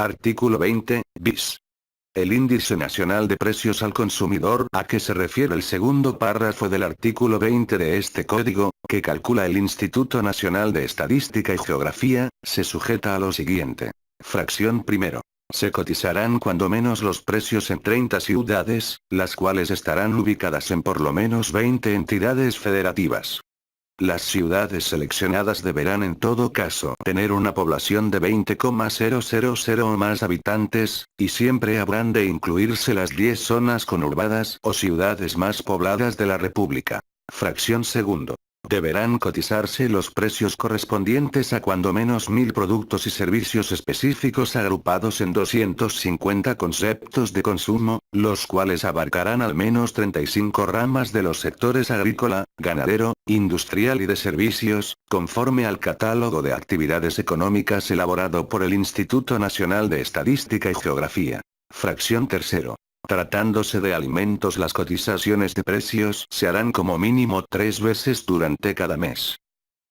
Artículo 20, bis. El Índice Nacional de Precios al Consumidor, a que se refiere el segundo párrafo del artículo 20 de este código, que calcula el Instituto Nacional de Estadística y Geografía, se sujeta a lo siguiente. Fracción primero. Se cotizarán cuando menos los precios en 30 ciudades, las cuales estarán ubicadas en por lo menos 20 entidades federativas. Las ciudades seleccionadas deberán en todo caso tener una población de 20,000 o más habitantes, y siempre habrán de incluirse las 10 zonas conurbadas o ciudades más pobladas de la República. Fracción segundo. Deberán cotizarse los precios correspondientes a cuando menos 1000 productos y servicios específicos agrupados en 250 conceptos de consumo, los cuales abarcarán al menos 35 ramas de los sectores agrícola, ganadero, industrial y de servicios, conforme al catálogo de actividades económicas elaborado por el Instituto Nacional de Estadística y Geografía. Fracción tercero. Tratándose de alimentos, las cotizaciones de precios se harán como mínimo 3 veces durante cada mes.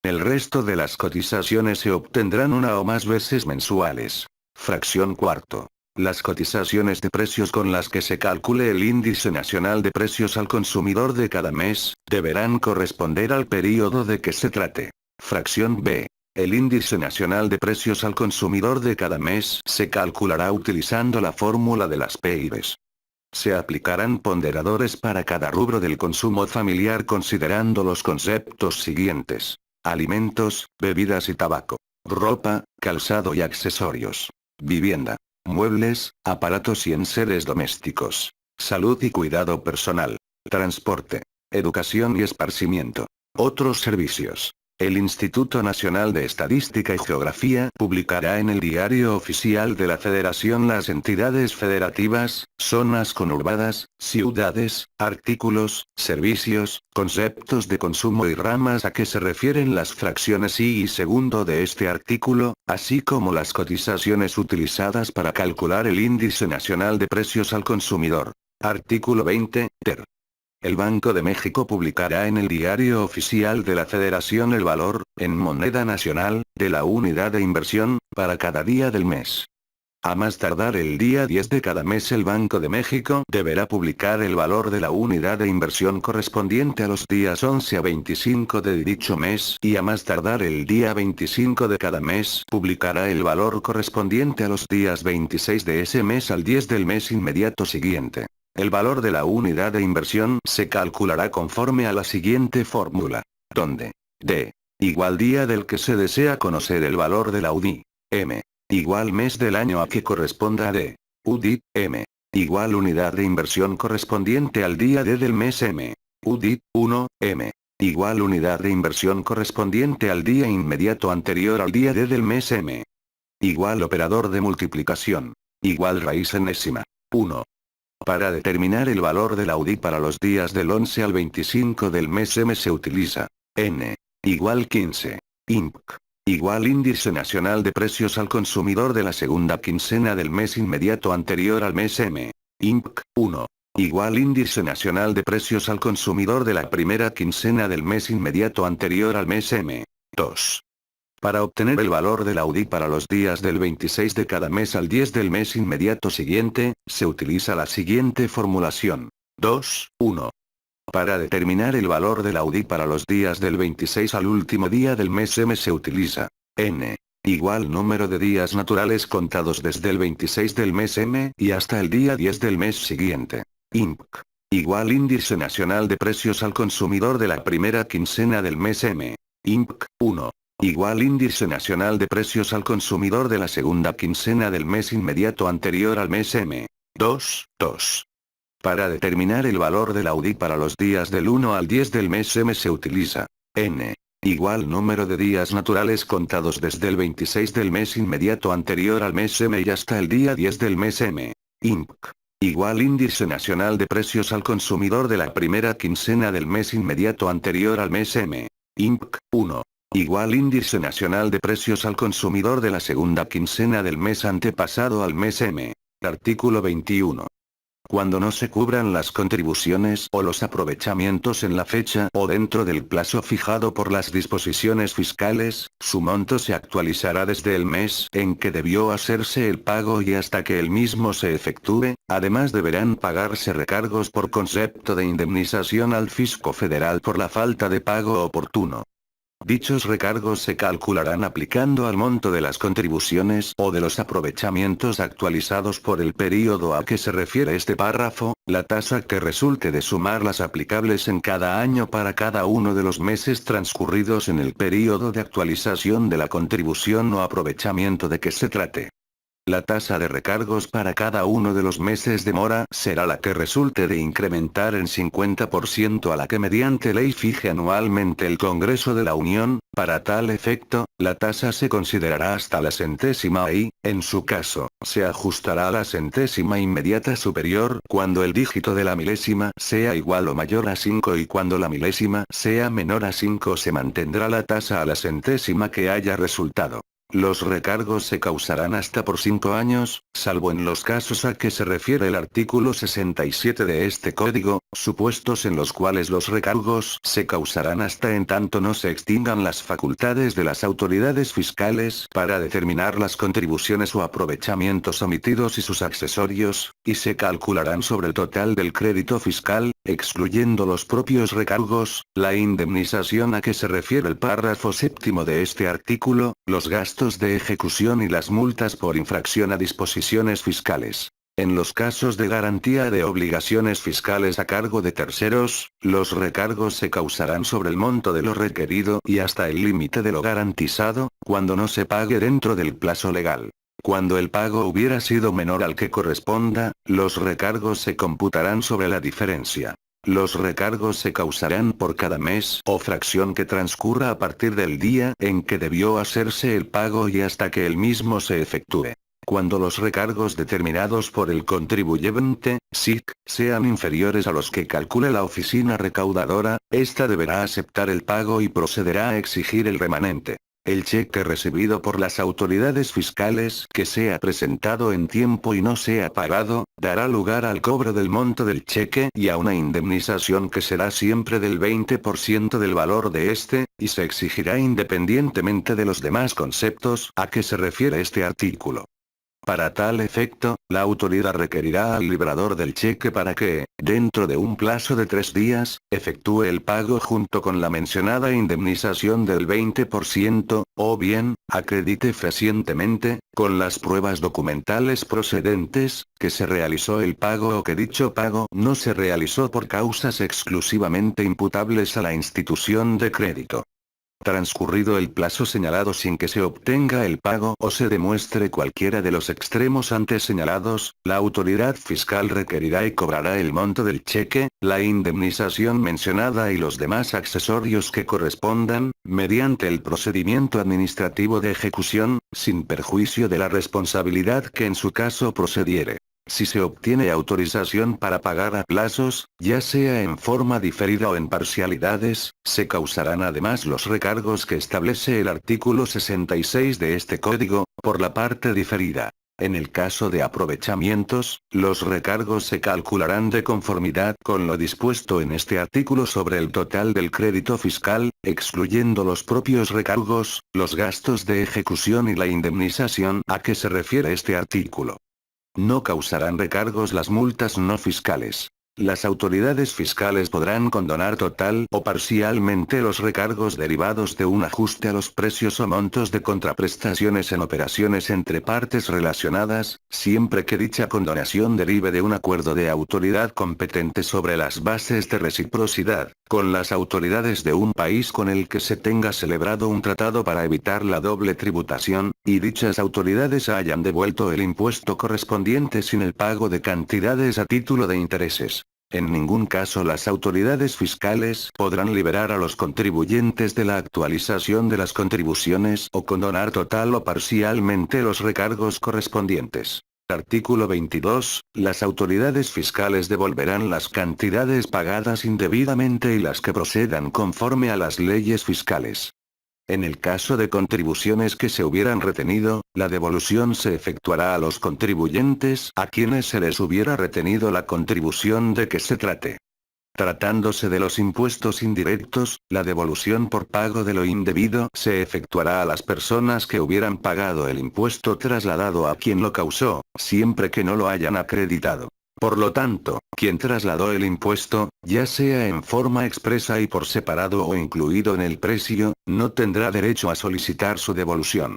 El resto de las cotizaciones se obtendrán una o más veces mensuales. Fracción cuarto. Las cotizaciones de precios con las que se calcule el Índice Nacional de Precios al Consumidor de cada mes, deberán corresponder al período de que se trate. Fracción B. El Índice Nacional de Precios al Consumidor de cada mes se calculará utilizando la fórmula de las PIBs. Se aplicarán ponderadores para cada rubro del consumo familiar considerando los conceptos siguientes: alimentos, bebidas y tabaco, ropa, calzado y accesorios, vivienda, muebles, aparatos y enseres domésticos, salud y cuidado personal, transporte, educación y esparcimiento, otros servicios. El Instituto Nacional de Estadística y Geografía publicará en el Diario Oficial de la Federación las entidades federativas, zonas conurbadas, ciudades, artículos, servicios, conceptos de consumo y ramas a que se refieren las fracciones I y segundo de este artículo, así como las cotizaciones utilizadas para calcular el Índice Nacional de Precios al Consumidor. Artículo 20, ter. El Banco de México publicará en el Diario Oficial de la Federación el valor, en moneda nacional, de la unidad de inversión, para cada día del mes. A más tardar el día 10 de cada mes el Banco de México deberá publicar el valor de la unidad de inversión correspondiente a los días 11 a 25 de dicho mes y a más tardar el día 25 de cada mes publicará el valor correspondiente a los días 26 de ese mes al 10 del mes inmediato siguiente. El valor de la unidad de inversión se calculará conforme a la siguiente fórmula, donde D igual día del que se desea conocer el valor de la UDI, M igual mes del año a que corresponda a D, UDI, M igual unidad de inversión correspondiente al día D del mes M, UDI, 1, M igual unidad de inversión correspondiente al día inmediato anterior al día D del mes M, igual operador de multiplicación, igual raíz enésima, 1. Para determinar el valor de la UDI para los días del 11 al 25 del mes M se utiliza N igual 15. INC igual Índice Nacional de Precios al Consumidor de la segunda quincena del mes inmediato anterior al mes M. INC 1 igual Índice Nacional de Precios al Consumidor de la primera quincena del mes inmediato anterior al mes M. 2. Para obtener el valor de la UDI para los días del 26 de cada mes al 10 del mes inmediato siguiente, se utiliza la siguiente formulación. 2, 1. Para determinar el valor de la UDI para los días del 26 al último día del mes M se utiliza N igual número de días naturales contados desde el 26 del mes M y hasta el día 10 del mes siguiente. INC igual Índice Nacional de Precios al Consumidor de la primera quincena del mes M. INC 1 igual Índice Nacional de Precios al Consumidor de la segunda quincena del mes inmediato anterior al mes M. 2. Para determinar el valor de la UDI para los días del 1 al 10 del mes M se utiliza N igual número de días naturales contados desde el 26 del mes inmediato anterior al mes M y hasta el día 10 del mes M. INC igual Índice Nacional de Precios al Consumidor de la primera quincena del mes inmediato anterior al mes M. INC 1 igual Índice Nacional de Precios al Consumidor de la segunda quincena del mes antepasado al mes M. Artículo 21. cuando no se cubran las contribuciones o los aprovechamientos en la fecha o dentro del plazo fijado por las disposiciones fiscales, su monto se actualizará desde el mes en que debió hacerse el pago y hasta que el mismo se efectúe. Además deberán pagarse recargos por concepto de indemnización al fisco federal por la falta de pago oportuno. Dichos recargos se calcularán aplicando al monto de las contribuciones o de los aprovechamientos actualizados por el período a que se refiere este párrafo, la tasa que resulte de sumar las aplicables en cada año para cada uno de los meses transcurridos en el período de actualización de la contribución o aprovechamiento de que se trate. La tasa de recargos para cada uno de los meses de mora será la que resulte de incrementar en 50% a la que mediante ley fije anualmente el Congreso de la Unión. Para tal efecto, la tasa se considerará hasta la centésima y, en su caso, se ajustará a la centésima inmediata superior cuando el dígito de la milésima sea igual o mayor a 5 y cuando la milésima sea menor a 5 se mantendrá la tasa a la centésima que haya resultado. Los recargos se causarán hasta por 5 años, salvo en los casos a que se refiere el artículo 67 de este código, supuestos en los cuales los recargos se causarán hasta en tanto no se extingan las facultades de las autoridades fiscales para determinar las contribuciones o aprovechamientos omitidos y sus accesorios, y se calcularán sobre el total del crédito fiscal, excluyendo los propios recargos, la indemnización a que se refiere el párrafo séptimo de este artículo, los gastos de ejecución y las multas por infracción a disposiciones fiscales. En los casos de garantía de obligaciones fiscales a cargo de terceros, los recargos se causarán sobre el monto de lo requerido y hasta el límite de lo garantizado, cuando no se pague dentro del plazo legal. Cuando el pago hubiera sido menor al que corresponda, los recargos se computarán sobre la diferencia. Los recargos se causarán por cada mes o fracción que transcurra a partir del día en que debió hacerse el pago y hasta que el mismo se efectúe. Cuando los recargos determinados por el contribuyente, SIC, sean inferiores a los que calcule la oficina recaudadora, ésta deberá aceptar el pago y procederá a exigir el remanente. El cheque recibido por las autoridades fiscales que sea presentado en tiempo y no sea pagado, dará lugar al cobro del monto del cheque y a una indemnización que será siempre del 20% del valor de este, y se exigirá independientemente de los demás conceptos a que se refiere este artículo. Para tal efecto, la autoridad requerirá al librador del cheque para que, dentro de un plazo de 3 días, efectúe el pago junto con la mencionada indemnización del 20%, o bien, acredite fehacientemente, con las pruebas documentales procedentes, que se realizó el pago o que dicho pago no se realizó por causas exclusivamente imputables a la institución de crédito. Transcurrido el plazo señalado sin que se obtenga el pago o se demuestre cualquiera de los extremos antes señalados, la autoridad fiscal requerirá y cobrará el monto del cheque, la indemnización mencionada y los demás accesorios que correspondan, mediante el procedimiento administrativo de ejecución, sin perjuicio de la responsabilidad que en su caso procediere. Si se obtiene autorización para pagar a plazos, ya sea en forma diferida o en parcialidades, se causarán además los recargos que establece el artículo 66 de este código, por la parte diferida. En el caso de aprovechamientos, los recargos se calcularán de conformidad con lo dispuesto en este artículo sobre el total del crédito fiscal, excluyendo los propios recargos, los gastos de ejecución y la indemnización a que se refiere este artículo. No causarán recargos las multas no fiscales. Las autoridades fiscales podrán condonar total o parcialmente los recargos derivados de un ajuste a los precios o montos de contraprestaciones en operaciones entre partes relacionadas, siempre que dicha condonación derive de un acuerdo de autoridad competente sobre las bases de reciprocidad, con las autoridades de un país con el que se tenga celebrado un tratado para evitar la doble tributación, y dichas autoridades hayan devuelto el impuesto correspondiente sin el pago de cantidades a título de intereses. En ningún caso las autoridades fiscales podrán liberar a los contribuyentes de la actualización de las contribuciones o condonar total o parcialmente los recargos correspondientes. Artículo 22. Las autoridades fiscales devolverán las cantidades pagadas indebidamente y las que procedan conforme a las leyes fiscales. En el caso de contribuciones que se hubieran retenido, la devolución se efectuará a los contribuyentes a quienes se les hubiera retenido la contribución de que se trate. Tratándose de los impuestos indirectos, la devolución por pago de lo indebido se efectuará a las personas que hubieran pagado el impuesto trasladado a quien lo causó, siempre que no lo hayan acreditado. Por lo tanto, quien trasladó el impuesto, ya sea en forma expresa y por separado o incluido en el precio, no tendrá derecho a solicitar su devolución.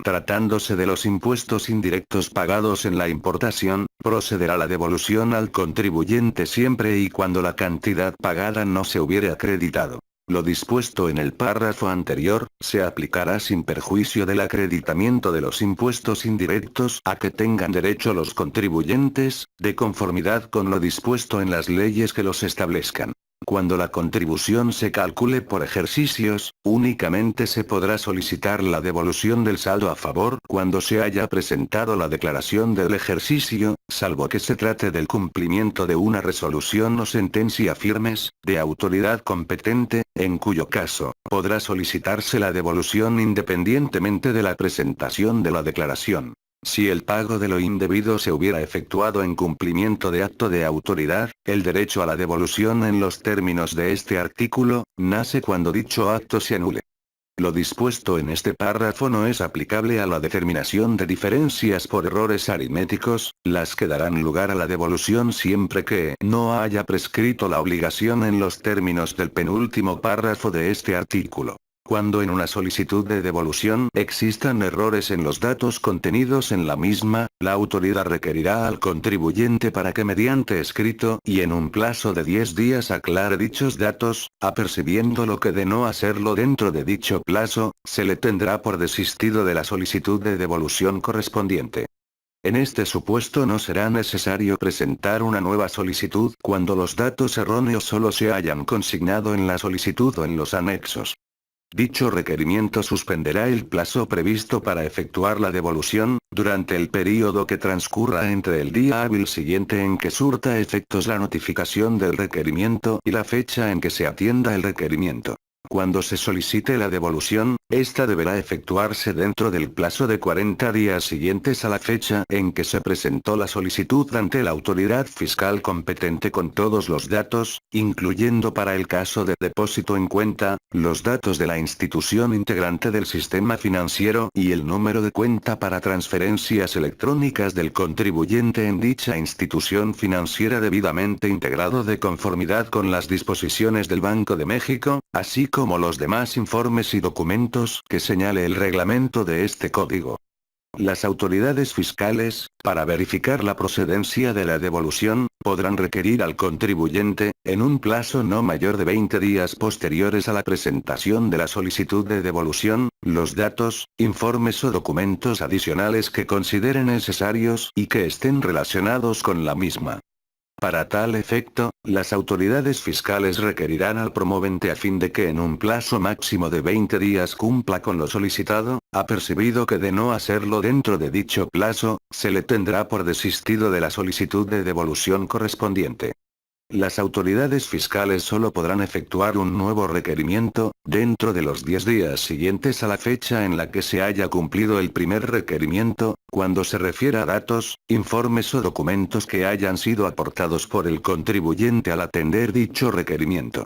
Tratándose de los impuestos indirectos pagados en la importación, procederá la devolución al contribuyente siempre y cuando la cantidad pagada no se hubiere acreditado. Lo dispuesto en el párrafo anterior, se aplicará sin perjuicio del acreditamiento de los impuestos indirectos a que tengan derecho los contribuyentes, de conformidad con lo dispuesto en las leyes que los establezcan. Cuando la contribución se calcule por ejercicios, únicamente se podrá solicitar la devolución del saldo a favor cuando se haya presentado la declaración del ejercicio, salvo que se trate del cumplimiento de una resolución o sentencia firmes, de autoridad competente, en cuyo caso, podrá solicitarse la devolución independientemente de la presentación de la declaración. Si el pago de lo indebido se hubiera efectuado en cumplimiento de acto de autoridad, el derecho a la devolución en los términos de este artículo, nace cuando dicho acto se anule. Lo dispuesto en este párrafo no es aplicable a la determinación de diferencias por errores aritméticos, las que darán lugar a la devolución siempre que no haya prescrito la obligación en los términos del penúltimo párrafo de este artículo. Cuando en una solicitud de devolución existan errores en los datos contenidos en la misma, la autoridad requerirá al contribuyente para que mediante escrito y en un plazo de 10 días aclare dichos datos, apercibiendo lo que de no hacerlo dentro de dicho plazo, se le tendrá por desistido de la solicitud de devolución correspondiente. En este supuesto no será necesario presentar una nueva solicitud cuando los datos erróneos solo se hayan consignado en la solicitud o en los anexos. Dicho requerimiento suspenderá el plazo previsto para efectuar la devolución, durante el período que transcurra entre el día hábil siguiente en que surta efectos la notificación del requerimiento y la fecha en que se atienda el requerimiento. Cuando se solicite la devolución, esta deberá efectuarse dentro del plazo de 40 días siguientes a la fecha en que se presentó la solicitud ante la autoridad fiscal competente con todos los datos, incluyendo para el caso de depósito en cuenta, los datos de la institución integrante del sistema financiero y el número de cuenta para transferencias electrónicas del contribuyente en dicha institución financiera debidamente integrado de conformidad con las disposiciones del Banco de México, así como los demás informes y documentos que señale el reglamento de este código. Las autoridades fiscales, para verificar la procedencia de la devolución, podrán requerir al contribuyente, en un plazo no mayor de 20 días posteriores a la presentación de la solicitud de devolución, los datos, informes o documentos adicionales que consideren necesarios y que estén relacionados con la misma. Para tal efecto, las autoridades fiscales requerirán al promovente a fin de que en un plazo máximo de 20 días cumpla con lo solicitado, apercibido que de no hacerlo dentro de dicho plazo, se le tendrá por desistido de la solicitud de devolución correspondiente. Las autoridades fiscales solo podrán efectuar un nuevo requerimiento, dentro de los 10 días siguientes a la fecha en la que se haya cumplido el primer requerimiento, cuando se refiera a datos, informes o documentos que hayan sido aportados por el contribuyente al atender dicho requerimiento.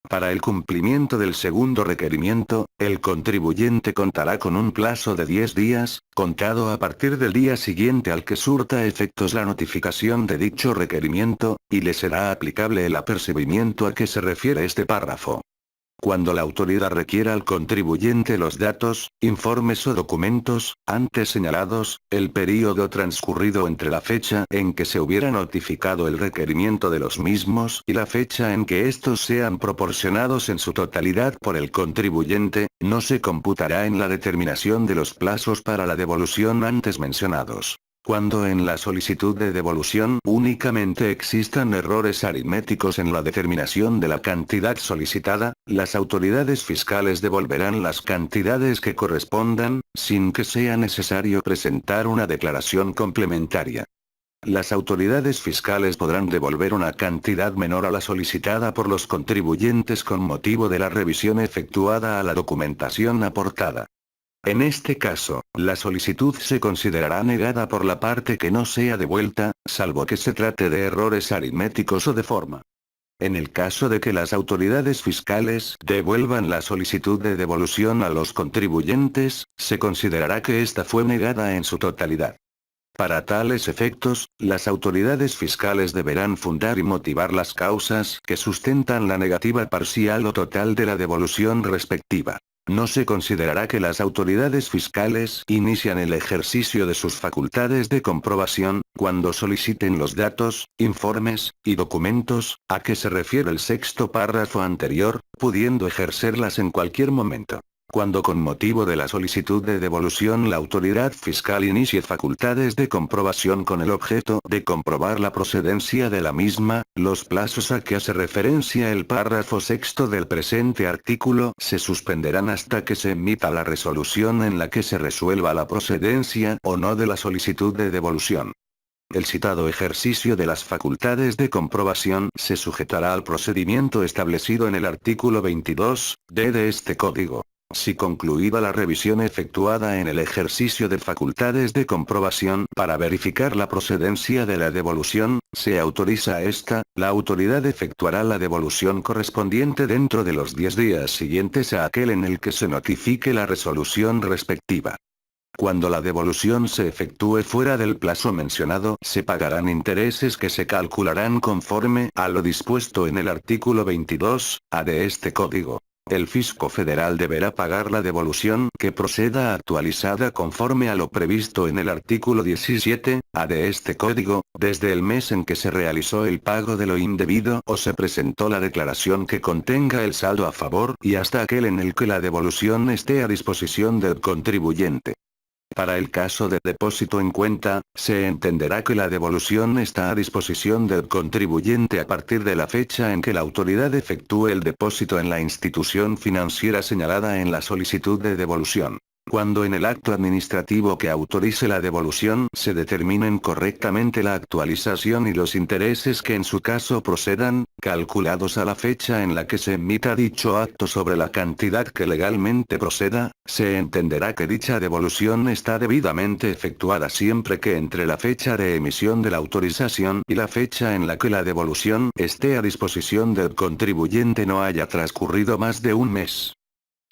Para el cumplimiento del segundo requerimiento, el contribuyente contará con un plazo de 10 días, contado a partir del día siguiente al que surta efectos la notificación de dicho requerimiento, y le será aplicable el apercibimiento a que se refiere este párrafo. Cuando la autoridad requiera al contribuyente los datos, informes o documentos, antes señalados, el período transcurrido entre la fecha en que se hubiera notificado el requerimiento de los mismos y la fecha en que estos sean proporcionados en su totalidad por el contribuyente, no se computará en la determinación de los plazos para la devolución antes mencionados. Cuando en la solicitud de devolución únicamente existan errores aritméticos en la determinación de la cantidad solicitada, las autoridades fiscales devolverán las cantidades que correspondan, sin que sea necesario presentar una declaración complementaria. las autoridades fiscales podrán devolver una cantidad menor a la solicitada por los contribuyentes con motivo de la revisión efectuada a la documentación aportada. En este caso, la solicitud se considerará negada por la parte que no sea devuelta, salvo que se trate de errores aritméticos o de forma. En el caso de que las autoridades fiscales devuelvan la solicitud de devolución a los contribuyentes, se considerará que ésta fue negada en su totalidad. Para tales efectos, las autoridades fiscales deberán fundar y motivar las causas que sustentan la negativa parcial o total de la devolución respectiva. No se considerará que las autoridades fiscales inician el ejercicio de sus facultades de comprobación, cuando soliciten los datos, informes, y documentos, a que se refiere el sexto párrafo anterior, pudiendo ejercerlas en cualquier momento. Cuando con motivo de la solicitud de devolución la autoridad fiscal inicie facultades de comprobación con el objeto de comprobar la procedencia de la misma, los plazos a que hace referencia el párrafo sexto del presente artículo se suspenderán hasta que se emita la resolución en la que se resuelva la procedencia o no de la solicitud de devolución. El citado ejercicio de las facultades de comprobación se sujetará al procedimiento establecido en el artículo 22d de este Código. Si concluida la revisión efectuada en el ejercicio de facultades de comprobación para verificar la procedencia de la devolución, se autoriza a esta, la autoridad efectuará la devolución correspondiente dentro de los 10 días siguientes a aquel en el que se notifique la resolución respectiva. Cuando la devolución se efectúe fuera del plazo mencionado, se pagarán intereses que se calcularán conforme a lo dispuesto en el artículo 22A de este Código. El fisco federal deberá pagar la devolución que proceda actualizada conforme a lo previsto en el artículo 17A de este Código, desde el mes en que se realizó el pago de lo indebido o se presentó la declaración que contenga el saldo a favor y hasta aquel en el que la devolución esté a disposición del contribuyente. Para el caso de depósito en cuenta, se entenderá que la devolución está a disposición del contribuyente a partir de la fecha en que la autoridad efectúe el depósito en la institución financiera señalada en la solicitud de devolución. Cuando en el acto administrativo que autorice la devolución se determinen correctamente la actualización y los intereses que en su caso procedan, calculados a la fecha en la que se emita dicho acto sobre la cantidad que legalmente proceda, se entenderá que dicha devolución está debidamente efectuada siempre que entre la fecha de emisión de la autorización y la fecha en la que la devolución esté a disposición del contribuyente no haya transcurrido más de un mes.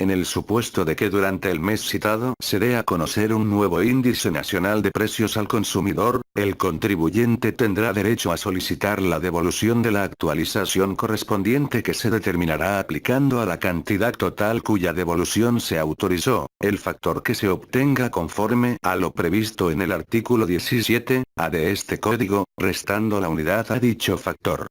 En el supuesto de que durante el mes citado se dé a conocer un nuevo índice nacional de precios al consumidor, el contribuyente tendrá derecho a solicitar la devolución de la actualización correspondiente que se determinará aplicando a la cantidad total cuya devolución se autorizó, el factor que se obtenga conforme a lo previsto en el artículo 17A de este Código, restando la unidad a dicho factor.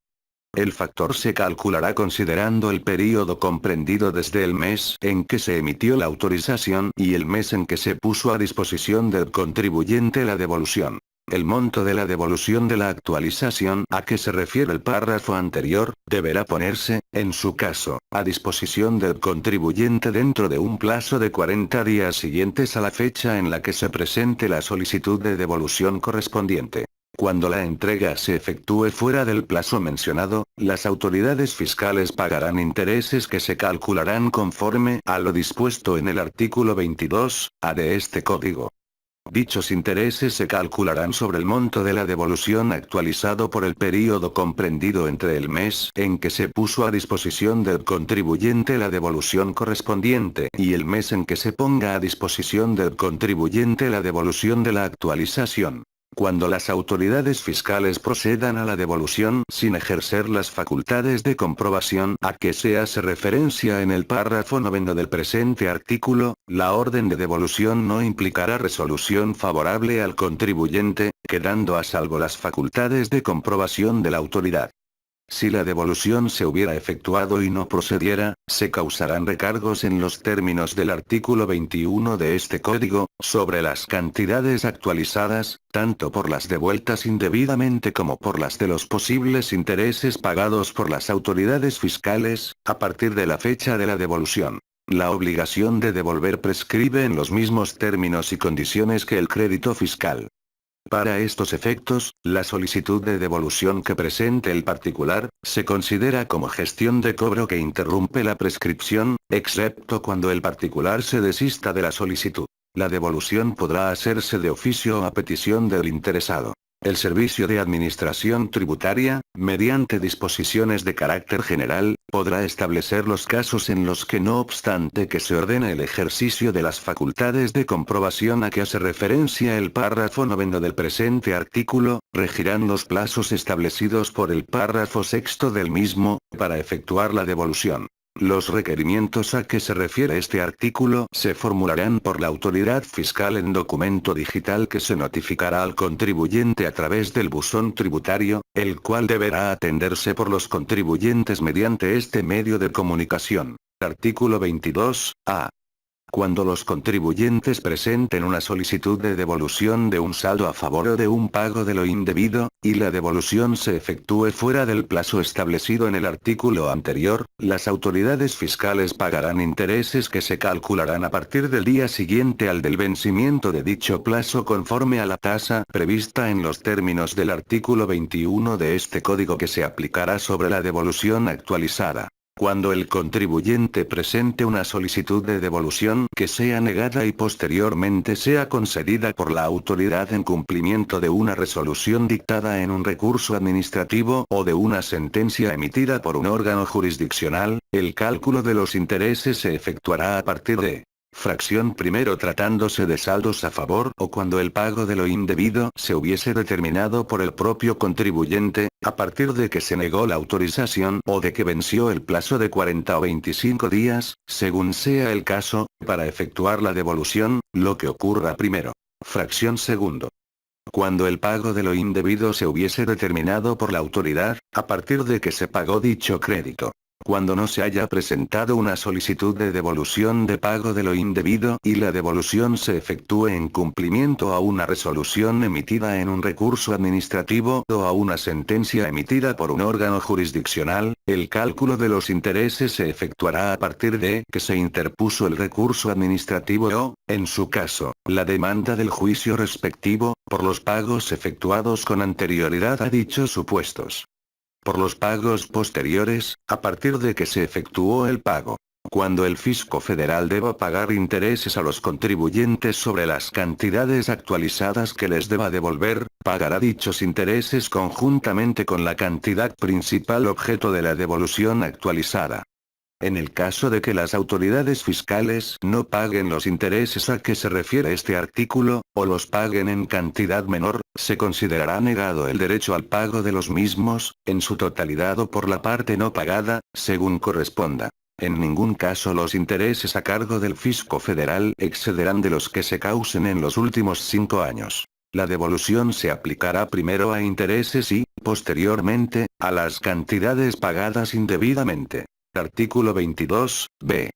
El factor se calculará considerando el período comprendido desde el mes en que se emitió la autorización y el mes en que se puso a disposición del contribuyente la devolución. El monto de la devolución de la actualización a que se refiere el párrafo anterior, deberá ponerse, en su caso, a disposición del contribuyente dentro de un plazo de 40 días siguientes a la fecha en la que se presente la solicitud de devolución correspondiente. Cuando la entrega se efectúe fuera del plazo mencionado, las autoridades fiscales pagarán intereses que se calcularán conforme a lo dispuesto en el artículo 22A de este Código. Dichos intereses se calcularán sobre el monto de la devolución actualizado por el período comprendido entre el mes en que se puso a disposición del contribuyente la devolución correspondiente y el mes en que se ponga a disposición del contribuyente la devolución de la actualización. Cuando las autoridades fiscales procedan a la devolución sin ejercer las facultades de comprobación a que se hace referencia en el párrafo 9 del presente artículo, la orden de devolución no implicará resolución favorable al contribuyente, quedando a salvo las facultades de comprobación de la autoridad. Si la devolución se hubiera efectuado y no procediera, se causarán recargos en los términos del artículo 21 de este Código, sobre las cantidades actualizadas, tanto por las devueltas indebidamente como por las de los posibles intereses pagados por las autoridades fiscales, a partir de la fecha de la devolución. La obligación de devolver prescribe en los mismos términos y condiciones que el crédito fiscal. Para estos efectos, la solicitud de devolución que presente el particular, se considera como gestión de cobro que interrumpe la prescripción, excepto cuando el particular se desista de la solicitud. La devolución podrá hacerse de oficio o a petición del interesado. El Servicio de Administración Tributaria, mediante disposiciones de carácter general, podrá establecer los casos en los que no obstante que se ordene el ejercicio de las facultades de comprobación a que hace referencia el párrafo 9 del presente artículo, regirán los plazos establecidos por el párrafo 6 del mismo, para efectuar la devolución. Los requerimientos a que se refiere este artículo se formularán por la autoridad fiscal en documento digital que se notificará al contribuyente a través del buzón tributario, el cual deberá atenderse por los contribuyentes mediante este medio de comunicación. Artículo 22, A. Cuando los contribuyentes presenten una solicitud de devolución de un saldo a favor o de un pago de lo indebido, y la devolución se efectúe fuera del plazo establecido en el artículo anterior, las autoridades fiscales pagarán intereses que se calcularán a partir del día siguiente al del vencimiento de dicho plazo conforme a la tasa prevista en los términos del artículo 21 de este código que se aplicará sobre la devolución actualizada. Cuando el contribuyente presente una solicitud de devolución que sea negada y posteriormente sea concedida por la autoridad en cumplimiento de una resolución dictada en un recurso administrativo o de una sentencia emitida por un órgano jurisdiccional, el cálculo de los intereses se efectuará a partir de fracción primero tratándose de saldos a favor o cuando el pago de lo indebido se hubiese determinado por el propio contribuyente, a partir de que se negó la autorización o de que venció el plazo de 40 o 25 días, según sea el caso, para efectuar la devolución, lo que ocurra primero. Fracción segundo. Cuando el pago de lo indebido se hubiese determinado por la autoridad, a partir de que se pagó dicho crédito. Cuando no se haya presentado una solicitud de devolución de pago de lo indebido y la devolución se efectúe en cumplimiento a una resolución emitida en un recurso administrativo o a una sentencia emitida por un órgano jurisdiccional, el cálculo de los intereses se efectuará a partir de que se interpuso el recurso administrativo o, en su caso, la demanda del juicio respectivo, por los pagos efectuados con anterioridad a dichos supuestos. Por los pagos posteriores, a partir de que se efectuó el pago. Cuando el fisco federal deba pagar intereses a los contribuyentes sobre las cantidades actualizadas que les deba devolver, pagará dichos intereses conjuntamente con la cantidad principal objeto de la devolución actualizada. En el caso de que las autoridades fiscales no paguen los intereses a que se refiere este artículo, o los paguen en cantidad menor, se considerará negado el derecho al pago de los mismos, en su totalidad o por la parte no pagada, según corresponda. En ningún caso los intereses a cargo del fisco federal excederán de los que se causen en los últimos 5 años. La devolución se aplicará primero a intereses y, posteriormente, a las cantidades pagadas indebidamente. Artículo 22, b.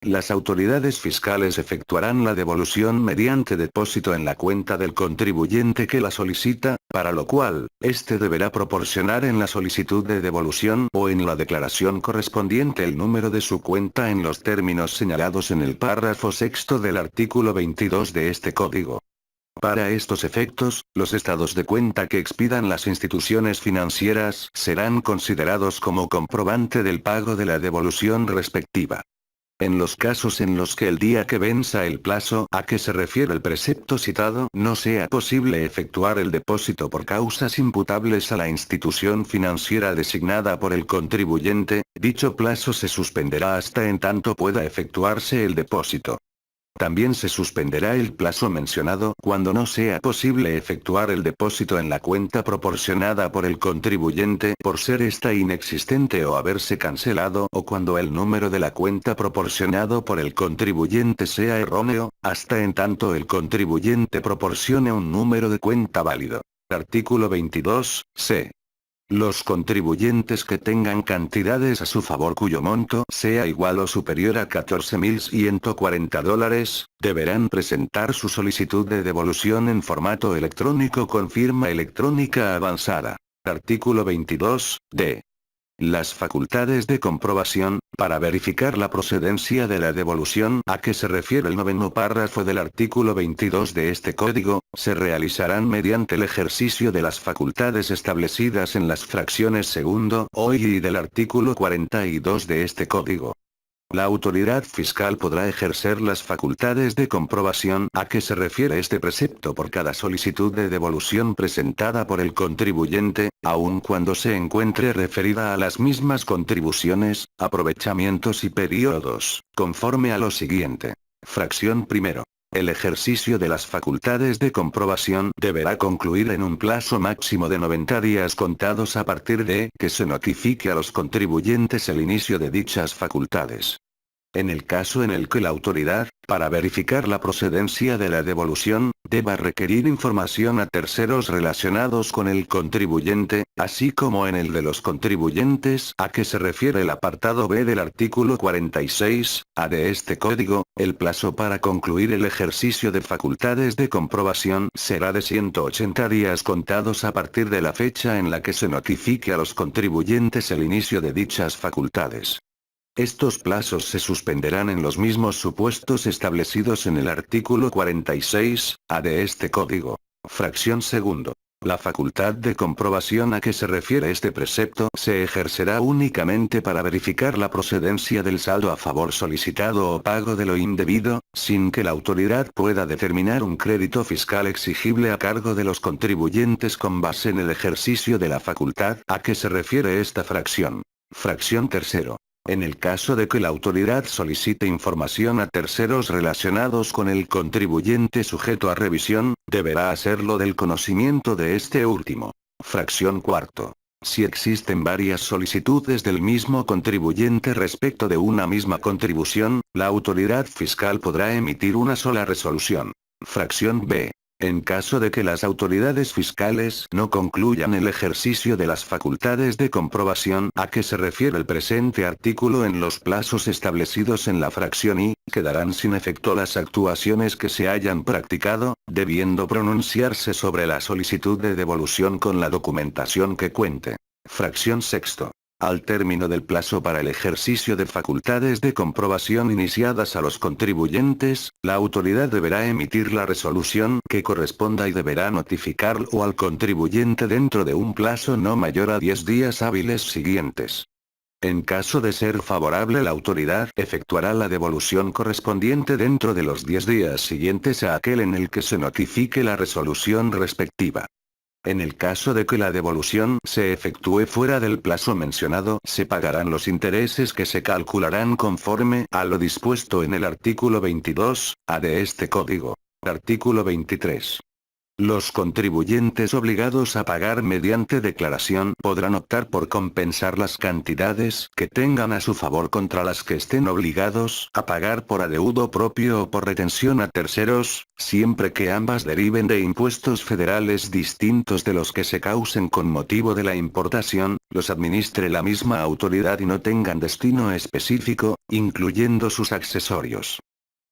Las autoridades fiscales efectuarán la devolución mediante depósito en la cuenta del contribuyente que la solicita, para lo cual, éste deberá proporcionar en la solicitud de devolución o en la declaración correspondiente el número de su cuenta en los términos señalados en el párrafo 6 del artículo 22 de este código. Para estos efectos, los estados de cuenta que expidan las instituciones financieras serán considerados como comprobante del pago de la devolución respectiva. En los casos en los que el día que venza el plazo a que se refiere el precepto citado no sea posible efectuar el depósito por causas imputables a la institución financiera designada por el contribuyente, dicho plazo se suspenderá hasta en tanto pueda efectuarse el depósito. También se suspenderá el plazo mencionado cuando no sea posible efectuar el depósito en la cuenta proporcionada por el contribuyente por ser esta inexistente o haberse cancelado o cuando el número de la cuenta proporcionado por el contribuyente sea erróneo, hasta en tanto el contribuyente proporcione un número de cuenta válido. Artículo 22, c. Los contribuyentes que tengan cantidades a su favor cuyo monto sea igual o superior a $14.140, deberán presentar su solicitud de devolución en formato electrónico con firma electrónica avanzada. Artículo 22, d. Las facultades de comprobación, para verificar la procedencia de la devolución a que se refiere el noveno párrafo del artículo 22 de este código, se realizarán mediante el ejercicio de las facultades establecidas en las fracciones segundo o y del artículo 42 de este código. La autoridad fiscal podrá ejercer las facultades de comprobación a que se refiere este precepto por cada solicitud de devolución presentada por el contribuyente, aun cuando se encuentre referida a las mismas contribuciones, aprovechamientos y periodos, conforme a lo siguiente. Fracción primero. El ejercicio de las facultades de comprobación deberá concluir en un plazo máximo de 90 días contados a partir de que se notifique a los contribuyentes el inicio de dichas facultades. En el caso en el que la autoridad, para verificar la procedencia de la devolución, deba requerir información a terceros relacionados con el contribuyente, así como en el de los contribuyentes a que se refiere el apartado B del artículo 46A de este código, el plazo para concluir el ejercicio de facultades de comprobación será de 180 días contados a partir de la fecha en la que se notifique a los contribuyentes el inicio de dichas facultades. Estos plazos se suspenderán en los mismos supuestos establecidos en el artículo 46A de este código. Fracción segundo. La facultad de comprobación a que se refiere este precepto se ejercerá únicamente para verificar la procedencia del saldo a favor solicitado o pago de lo indebido, sin que la autoridad pueda determinar un crédito fiscal exigible a cargo de los contribuyentes con base en el ejercicio de la facultad a que se refiere esta fracción. Fracción tercero. En el caso de que la autoridad solicite información a terceros relacionados con el contribuyente sujeto a revisión, deberá hacerlo del conocimiento de este último. Fracción cuarto. Si existen varias solicitudes del mismo contribuyente respecto de una misma contribución, la autoridad fiscal podrá emitir una sola resolución. Fracción B. En caso de que las autoridades fiscales no concluyan el ejercicio de las facultades de comprobación a que se refiere el presente artículo en los plazos establecidos en la fracción I, quedarán sin efecto las actuaciones que se hayan practicado, debiendo pronunciarse sobre la solicitud de devolución con la documentación que cuente. Fracción sexto. Al término del plazo para el ejercicio de facultades de comprobación iniciadas a los contribuyentes, la autoridad deberá emitir la resolución que corresponda y deberá notificarlo al contribuyente dentro de un plazo no mayor a 10 días hábiles siguientes. En caso de ser favorable, la autoridad efectuará la devolución correspondiente dentro de los 10 días siguientes a aquel en el que se notifique la resolución respectiva. En el caso de que la devolución se efectúe fuera del plazo mencionado, se pagarán los intereses que se calcularán conforme a lo dispuesto en el artículo 22A de este código. Artículo 23. Los contribuyentes obligados a pagar mediante declaración podrán optar por compensar las cantidades que tengan a su favor contra las que estén obligados a pagar por adeudo propio o por retención a terceros, siempre que ambas deriven de impuestos federales distintos de los que se causen con motivo de la importación, los administre la misma autoridad y no tengan destino específico, incluyendo sus accesorios.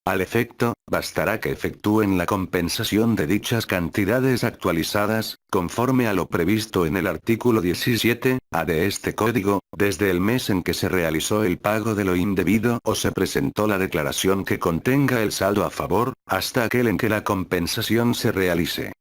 Al efecto, bastará que efectúen la compensación de dichas cantidades actualizadas, conforme a lo previsto en el artículo 17A de este código, desde el mes en que se realizó el pago de lo indebido o se presentó la declaración que contenga el saldo a favor, hasta aquel en que la compensación se realice.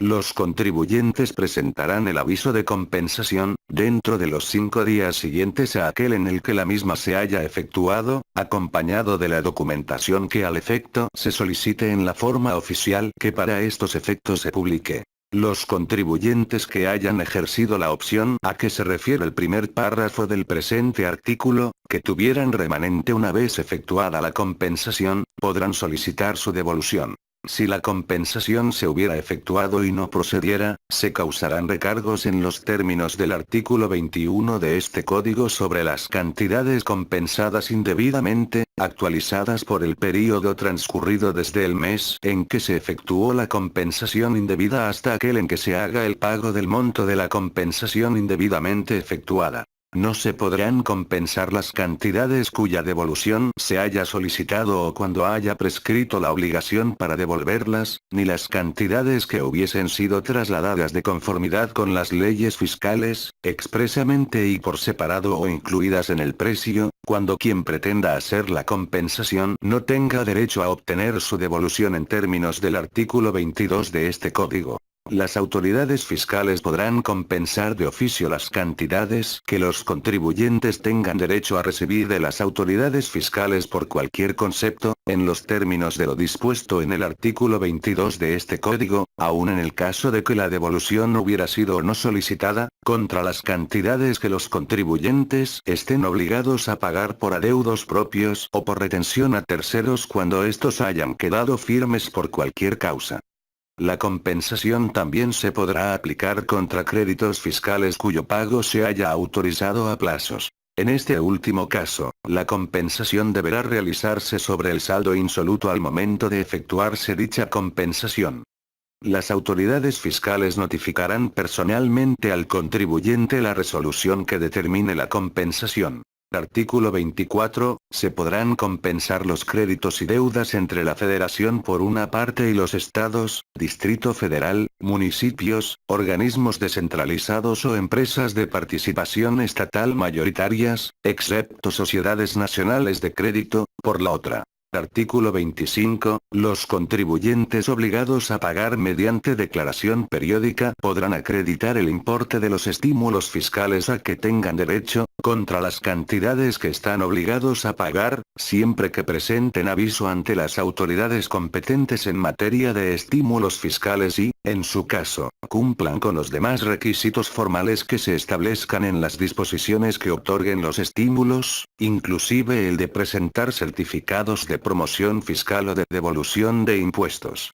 Los contribuyentes presentarán el aviso de compensación, dentro de los 5 días siguientes a aquel en el que la misma se haya efectuado, acompañado de la documentación que al efecto se solicite en la forma oficial que para estos efectos se publique. Los contribuyentes que hayan ejercido la opción a que se refiere el primer párrafo del presente artículo, que tuvieran remanente una vez efectuada la compensación, podrán solicitar su devolución. Si la compensación se hubiera efectuado y no procediera, se causarán recargos en los términos del artículo 21 de este código sobre las cantidades compensadas indebidamente, actualizadas por el período transcurrido desde el mes en que se efectuó la compensación indebida hasta aquel en que se haga el pago del monto de la compensación indebidamente efectuada. No se podrán compensar las cantidades cuya devolución se haya solicitado o cuando haya prescrito la obligación para devolverlas, ni las cantidades que hubiesen sido trasladadas de conformidad con las leyes fiscales, expresamente y por separado o incluidas en el precio, cuando quien pretenda hacer la compensación no tenga derecho a obtener su devolución en términos del artículo 22 de este código. Las autoridades fiscales podrán compensar de oficio las cantidades que los contribuyentes tengan derecho a recibir de las autoridades fiscales por cualquier concepto, en los términos de lo dispuesto en el artículo 22 de este código, aun en el caso de que la devolución hubiera sido o no solicitada, contra las cantidades que los contribuyentes estén obligados a pagar por adeudos propios o por retención a terceros cuando estos hayan quedado firmes por cualquier causa. La compensación también se podrá aplicar contra créditos fiscales cuyo pago se haya autorizado a plazos. En este último caso, la compensación deberá realizarse sobre el saldo insoluto al momento de efectuarse dicha compensación. Las autoridades fiscales notificarán personalmente al contribuyente la resolución que determine la compensación. Artículo 24. Se podrán compensar los créditos y deudas entre la Federación por una parte y los estados, Distrito Federal, municipios, organismos descentralizados o empresas de participación estatal mayoritarias, excepto sociedades nacionales de crédito, por la otra. Artículo 25. Los contribuyentes obligados a pagar mediante declaración periódica podrán acreditar el importe de los estímulos fiscales a que tengan derecho, contra las cantidades que están obligados a pagar, siempre que presenten aviso ante las autoridades competentes en materia de estímulos fiscales y, en su caso, cumplan con los demás requisitos formales que se establezcan en las disposiciones que otorguen los estímulos, inclusive el de presentar certificados de promoción fiscal o de devolución de impuestos.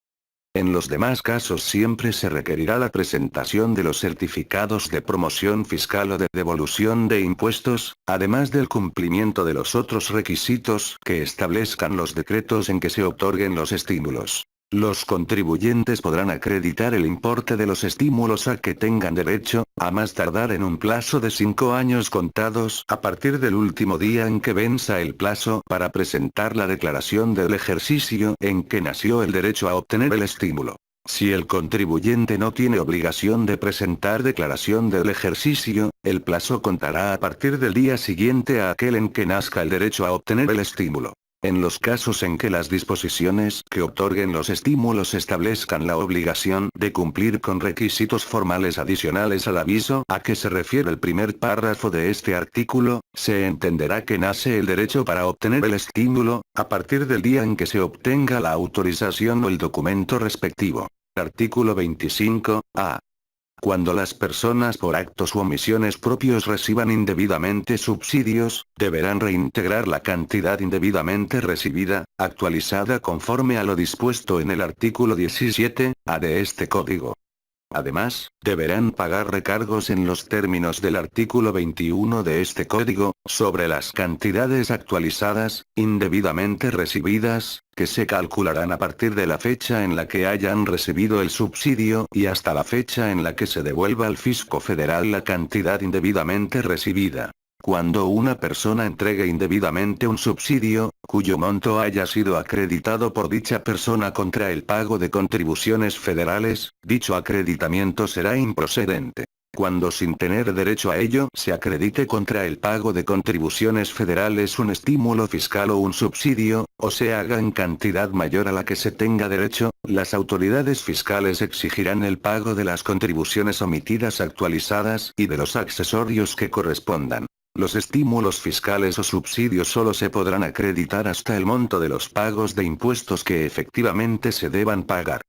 En los demás casos siempre se requerirá la presentación de los certificados de promoción fiscal o de devolución de impuestos, además del cumplimiento de los otros requisitos que establezcan los decretos en que se otorguen los estímulos. Los contribuyentes podrán acreditar el importe de los estímulos a que tengan derecho, a más tardar en un plazo de 5 años contados a partir del último día en que venza el plazo para presentar la declaración del ejercicio en que nació el derecho a obtener el estímulo. Si el contribuyente no tiene obligación de presentar declaración del ejercicio, el plazo contará a partir del día siguiente a aquel en que nazca el derecho a obtener el estímulo. En los casos en que las disposiciones que otorguen los estímulos establezcan la obligación de cumplir con requisitos formales adicionales al aviso a que se refiere el primer párrafo de este artículo, se entenderá que nace el derecho para obtener el estímulo, a partir del día en que se obtenga la autorización o el documento respectivo. Artículo 25. A. Cuando las personas por actos u omisiones propios reciban indebidamente subsidios, deberán reintegrar la cantidad indebidamente recibida, actualizada conforme a lo dispuesto en el artículo 17, A de este código. Además, deberán pagar recargos en los términos del artículo 21 de este código, sobre las cantidades actualizadas, indebidamente recibidas, que se calcularán a partir de la fecha en la que hayan recibido el subsidio y hasta la fecha en la que se devuelva al fisco federal la cantidad indebidamente recibida. Cuando una persona entregue indebidamente un subsidio, cuyo monto haya sido acreditado por dicha persona contra el pago de contribuciones federales, dicho acreditamiento será improcedente. Cuando sin tener derecho a ello se acredite contra el pago de contribuciones federales un estímulo fiscal o un subsidio, o se haga en cantidad mayor a la que se tenga derecho, las autoridades fiscales exigirán el pago de las contribuciones omitidas actualizadas y de los accesorios que correspondan. Los estímulos fiscales o subsidios solo se podrán acreditar hasta el monto de los pagos de impuestos que efectivamente se deban pagar.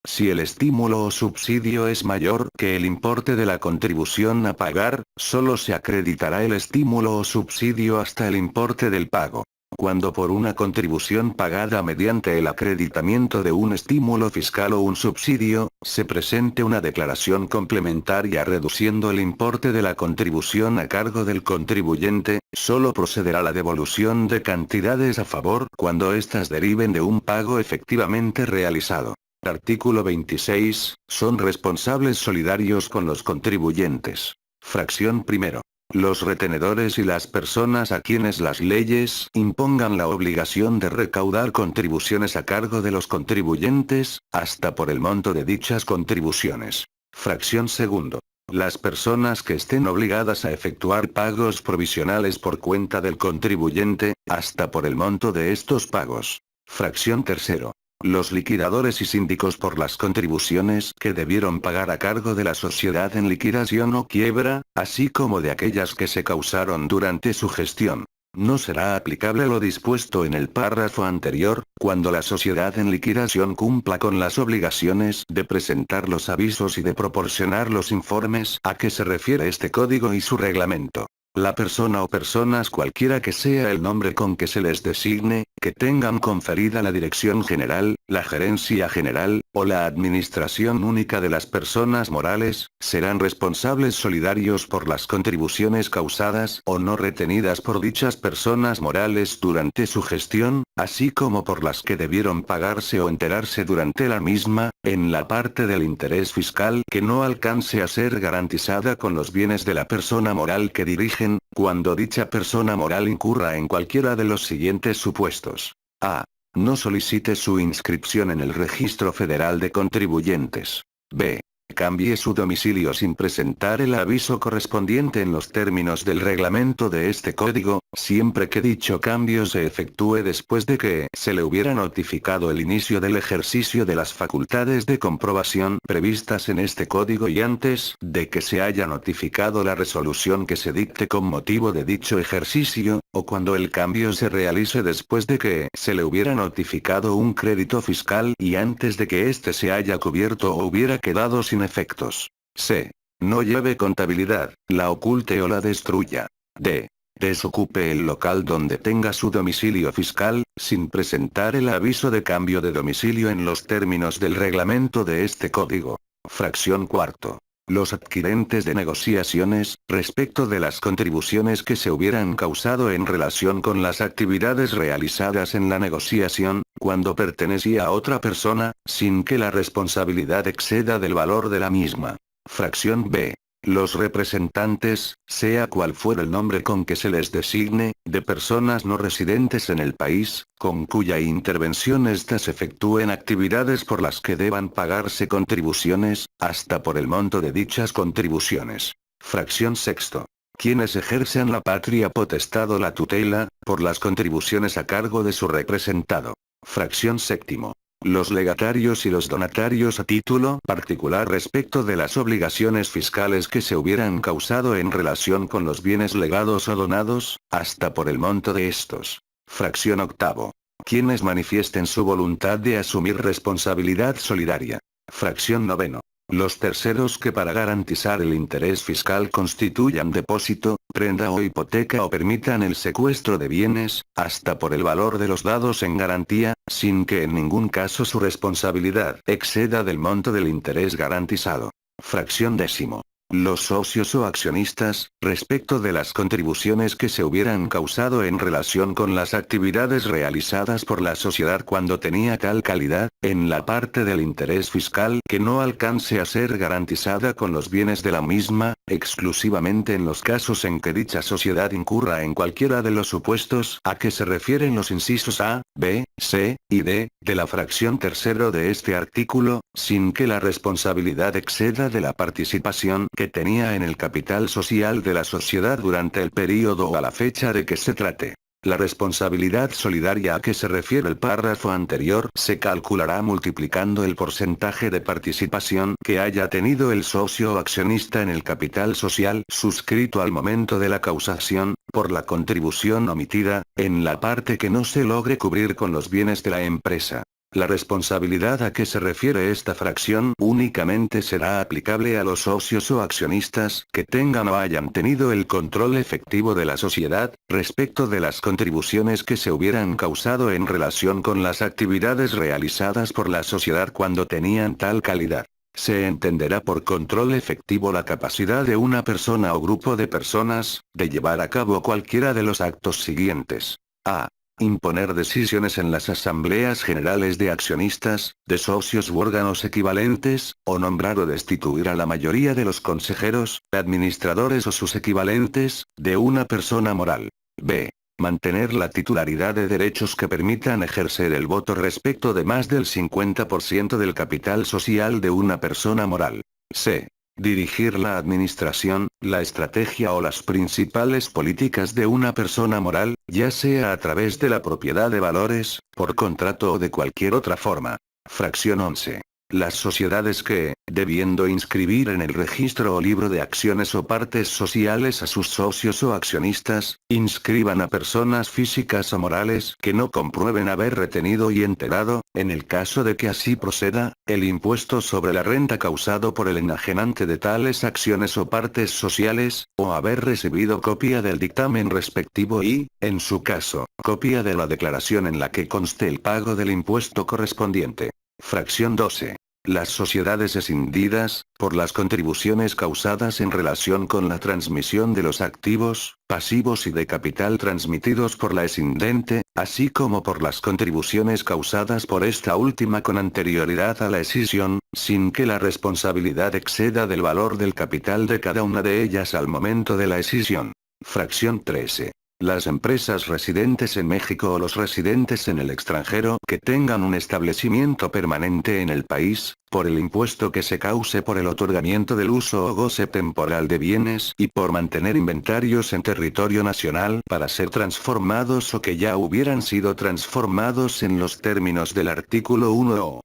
Si el estímulo o subsidio es mayor que el importe de la contribución a pagar, solo se acreditará el estímulo o subsidio hasta el importe del pago. Cuando por una contribución pagada mediante el acreditamiento de un estímulo fiscal o un subsidio, se presente una declaración complementaria reduciendo el importe de la contribución a cargo del contribuyente, solo procederá la devolución de cantidades a favor cuando éstas deriven de un pago efectivamente realizado. Artículo 26. Son responsables solidarios con los contribuyentes. Fracción primero. Los retenedores y las personas a quienes las leyes impongan la obligación de recaudar contribuciones a cargo de los contribuyentes, hasta por el monto de dichas contribuciones. Fracción segundo. Las personas que estén obligadas a efectuar pagos provisionales por cuenta del contribuyente, hasta por el monto de estos pagos. Fracción tercero. Los liquidadores y síndicos por las contribuciones que debieron pagar a cargo de la sociedad en liquidación o quiebra, así como de aquellas que se causaron durante su gestión. No será aplicable lo dispuesto en el párrafo anterior, cuando la sociedad en liquidación cumpla con las obligaciones de presentar los avisos y de proporcionar los informes a que se refiere este código y su reglamento. La persona o personas cualquiera que sea el nombre con que se les designe, que tengan conferida la dirección general, la gerencia general, o la administración única de las personas morales, serán responsables solidarios por las contribuciones causadas o no retenidas por dichas personas morales durante su gestión, así como por las que debieron pagarse o enterarse durante la misma, en la parte del interés fiscal que no alcance a ser garantizada con los bienes de la persona moral que dirigen, cuando dicha persona moral incurra en cualquiera de los siguientes supuestos. A. No solicite su inscripción en el Registro Federal de Contribuyentes. B. Cambie su domicilio sin presentar el aviso correspondiente en los términos del reglamento de este código, siempre que dicho cambio se efectúe después de que se le hubiera notificado el inicio del ejercicio de las facultades de comprobación previstas en este código y antes de que se haya notificado la resolución que se dicte con motivo de dicho ejercicio, o cuando el cambio se realice después de que se le hubiera notificado un crédito fiscal y antes de que éste se haya cubierto o hubiera quedado sin efectos. C. No lleve contabilidad, la oculte o la destruya. D. Desocupe el local donde tenga su domicilio fiscal, sin presentar el aviso de cambio de domicilio en los términos del reglamento de este código. Fracción cuarto. Los adquirentes de negociaciones, respecto de las contribuciones que se hubieran causado en relación con las actividades realizadas en la negociación, cuando pertenecía a otra persona, sin que la responsabilidad exceda del valor de la misma. Fracción B. Los representantes, sea cual fuera el nombre con que se les designe, de personas no residentes en el país, con cuya intervención éstas efectúen actividades por las que deban pagarse contribuciones, hasta por el monto de dichas contribuciones. Fracción sexto. Quienes ejercen la patria potestad o la tutela, por las contribuciones a cargo de su representado. Fracción séptimo. Los legatarios y los donatarios a título particular respecto de las obligaciones fiscales que se hubieran causado en relación con los bienes legados o donados, hasta por el monto de estos. Fracción octavo. Quienes manifiesten su voluntad de asumir responsabilidad solidaria. Fracción noveno. Los terceros que para garantizar el interés fiscal constituyan depósito, prenda o hipoteca o permitan el secuestro de bienes, hasta por el valor de los dados en garantía, sin que en ningún caso su responsabilidad exceda del monto del interés garantizado. Fracción décimo. Los socios o accionistas, respecto de las contribuciones que se hubieran causado en relación con las actividades realizadas por la sociedad cuando tenía tal calidad, en la parte del interés fiscal que no alcance a ser garantizada con los bienes de la misma, exclusivamente en los casos en que dicha sociedad incurra en cualquiera de los supuestos a que se refieren los incisos A, B, C y D, de la fracción tercero de este artículo, sin que la responsabilidad exceda de la participación que tenía en el capital social de la sociedad durante el período o a la fecha de que se trate. La responsabilidad solidaria a que se refiere el párrafo anterior se calculará multiplicando el porcentaje de participación que haya tenido el socio o accionista en el capital social suscrito al momento de la causación, por la contribución omitida, en la parte que no se logre cubrir con los bienes de la empresa. La responsabilidad a que se refiere esta fracción únicamente será aplicable a los socios o accionistas que tengan o hayan tenido el control efectivo de la sociedad, respecto de las contribuciones que se hubieran causado en relación con las actividades realizadas por la sociedad cuando tenían tal calidad. Se entenderá por control efectivo la capacidad de una persona o grupo de personas, de llevar a cabo cualquiera de los actos siguientes. A. Imponer decisiones en las asambleas generales de accionistas, de socios u órganos equivalentes, o nombrar o destituir a la mayoría de los consejeros, administradores o sus equivalentes, de una persona moral. B. Mantener la titularidad de derechos que permitan ejercer el voto respecto de más del 50% del capital social de una persona moral. C. Dirigir la administración, la estrategia o las principales políticas de una persona moral, ya sea a través de la propiedad de valores, por contrato o de cualquier otra forma. Fracción 11. Las sociedades que, debiendo inscribir en el registro o libro de acciones o partes sociales a sus socios o accionistas, inscriban a personas físicas o morales que no comprueben haber retenido y enterado, en el caso de que así proceda, el impuesto sobre la renta causado por el enajenante de tales acciones o partes sociales, o haber recibido copia del dictamen respectivo y, en su caso, copia de la declaración en la que conste el pago del impuesto correspondiente. Fracción 12. Las sociedades escindidas, por las contribuciones causadas en relación con la transmisión de los activos, pasivos y de capital transmitidos por la escindente, así como por las contribuciones causadas por esta última con anterioridad a la escisión, sin que la responsabilidad exceda del valor del capital de cada una de ellas al momento de la escisión. Fracción 13. Las empresas residentes en México o los residentes en el extranjero que tengan un establecimiento permanente en el país, por el impuesto que se cause por el otorgamiento del uso o goce temporal de bienes y por mantener inventarios en territorio nacional para ser transformados o que ya hubieran sido transformados en los términos del artículo 1 o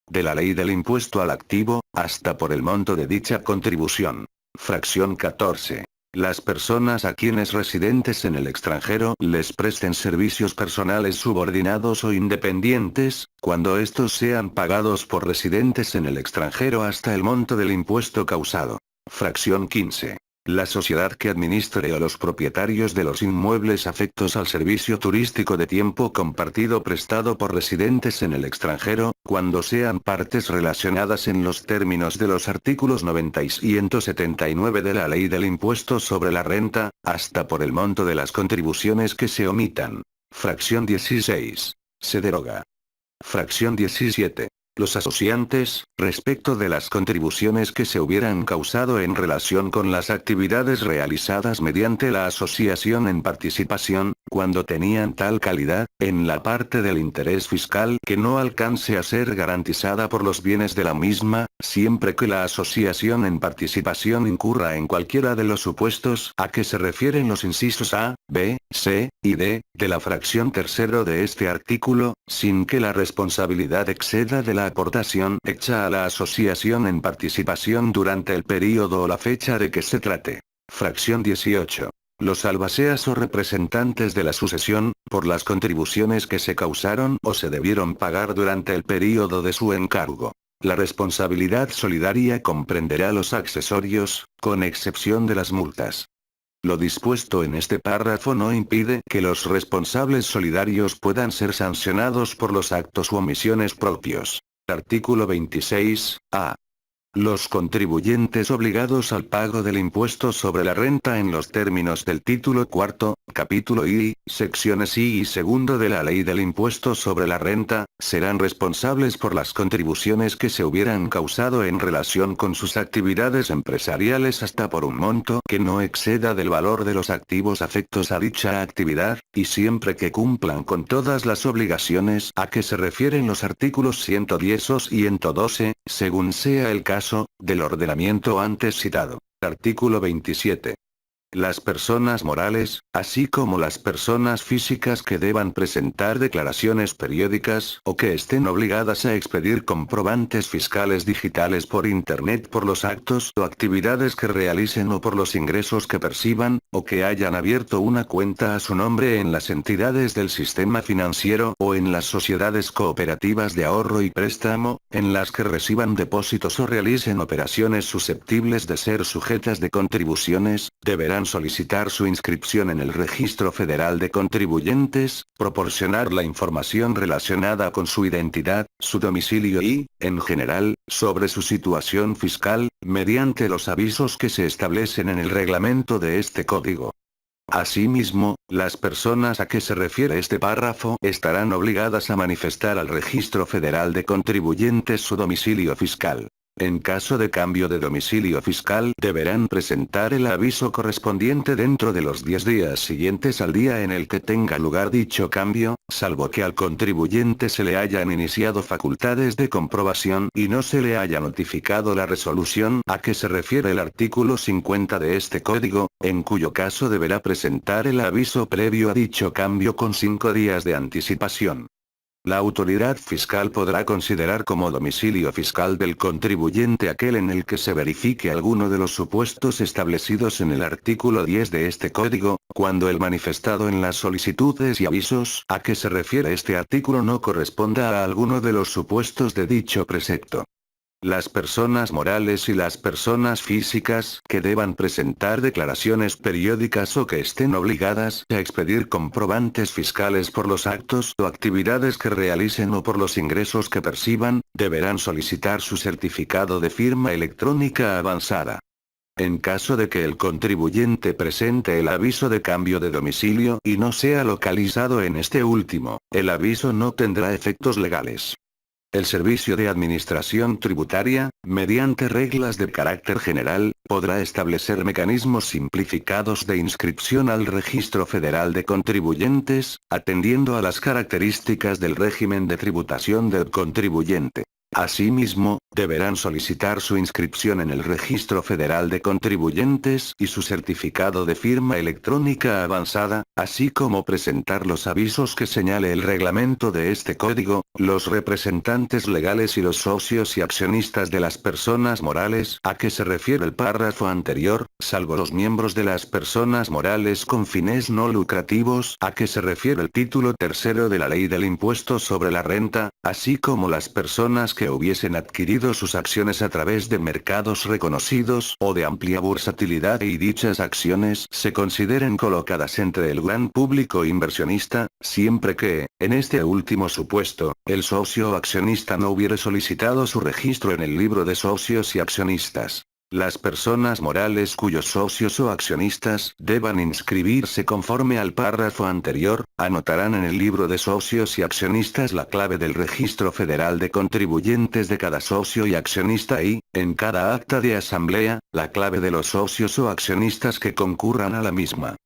de la ley del impuesto al activo, hasta por el monto de dicha contribución. Fracción 14. Las personas a quienes residentes en el extranjero les presten servicios personales subordinados o independientes, cuando estos sean pagados por residentes en el extranjero hasta el monto del impuesto causado. Fracción 15. La sociedad que administre o los propietarios de los inmuebles afectos al servicio turístico de tiempo compartido prestado por residentes en el extranjero, cuando sean partes relacionadas en los términos de los artículos 90 y 179 de la Ley del Impuesto sobre la Renta, hasta por el monto de las contribuciones que se omitan. Fracción 16. Se deroga. Fracción 17. Los asociantes, respecto de las contribuciones que se hubieran causado en relación con las actividades realizadas mediante la asociación en participación, cuando tenían tal calidad, en la parte del interés fiscal que no alcance a ser garantizada por los bienes de la misma, siempre que la asociación en participación incurra en cualquiera de los supuestos a que se refieren los incisos A, B, C, y D, de la fracción tercero de este artículo, sin que la responsabilidad exceda de la aportación hecha a la asociación en participación durante el período o la fecha de que se trate. Fracción 18. Los albaceas o representantes de la sucesión, por las contribuciones que se causaron o se debieron pagar durante el período de su encargo. La responsabilidad solidaria comprenderá los accesorios, con excepción de las multas. Lo dispuesto en este párrafo no impide que los responsables solidarios puedan ser sancionados por los actos u omisiones propios. Artículo 26, A. Los contribuyentes obligados al pago del impuesto sobre la renta en los términos del título cuarto, capítulo I, secciones I y segundo de la Ley del Impuesto sobre la Renta, serán responsables por las contribuciones que se hubieran causado en relación con sus actividades empresariales hasta por un monto que no exceda del valor de los activos afectos a dicha actividad, y siempre que cumplan con todas las obligaciones a que se refieren los artículos 110 o 112, según sea el caso, del ordenamiento antes citado. Artículo 27. Las personas morales, así como las personas físicas que deban presentar declaraciones periódicas o que estén obligadas a expedir comprobantes fiscales digitales por Internet por los actos o actividades que realicen o por los ingresos que perciban, o que hayan abierto una cuenta a su nombre en las entidades del sistema financiero o en las sociedades cooperativas de ahorro y préstamo, en las que reciban depósitos o realicen operaciones susceptibles de ser sujetas de contribuciones, deberán solicitar su inscripción en el Registro Federal de Contribuyentes, proporcionar la información relacionada con su identidad, su domicilio y, en general, sobre su situación fiscal, mediante los avisos que se establecen en el reglamento de este código. Asimismo, las personas a que se refiere este párrafo estarán obligadas a manifestar al Registro Federal de Contribuyentes su domicilio fiscal. En caso de cambio de domicilio fiscal, deberán presentar el aviso correspondiente dentro de los 10 días siguientes al día en el que tenga lugar dicho cambio, salvo que al contribuyente se le hayan iniciado facultades de comprobación y no se le haya notificado la resolución a que se refiere el artículo 50 de este código, en cuyo caso deberá presentar el aviso previo a dicho cambio con 5 días de anticipación. La autoridad fiscal podrá considerar como domicilio fiscal del contribuyente aquel en el que se verifique alguno de los supuestos establecidos en el artículo 10 de este código, cuando el manifestado en las solicitudes y avisos a que se refiere este artículo no corresponda a alguno de los supuestos de dicho precepto. Las personas morales y las personas físicas que deban presentar declaraciones periódicas o que estén obligadas a expedir comprobantes fiscales por los actos o actividades que realicen o por los ingresos que perciban, deberán solicitar su certificado de firma electrónica avanzada. En caso de que el contribuyente presente el aviso de cambio de domicilio y no sea localizado en este último, el aviso no tendrá efectos legales. El Servicio de Administración Tributaria, mediante reglas de carácter general, podrá establecer mecanismos simplificados de inscripción al Registro Federal de Contribuyentes, atendiendo a las características del régimen de tributación del contribuyente. Asimismo, deberán solicitar su inscripción en el Registro Federal de Contribuyentes y su certificado de firma electrónica avanzada, así como presentar los avisos que señale el reglamento de este código, los representantes legales y los socios y accionistas de las personas morales a que se refiere el párrafo anterior, salvo los miembros de las personas morales con fines no lucrativos a que se refiere el título tercero de la Ley del Impuesto sobre la Renta, así como las personas que hubiesen adquirido sus acciones a través de mercados reconocidos o de amplia bursatilidad y dichas acciones se consideren colocadas entre el gran público inversionista, siempre que, en este último supuesto, el socio o accionista no hubiere solicitado su registro en el libro de socios y accionistas. Las personas morales cuyos socios o accionistas deban inscribirse conforme al párrafo anterior, anotarán en el libro de socios y accionistas la clave del Registro Federal de Contribuyentes de cada socio y accionista y, en cada acta de asamblea, la clave de los socios o accionistas que concurran a la misma.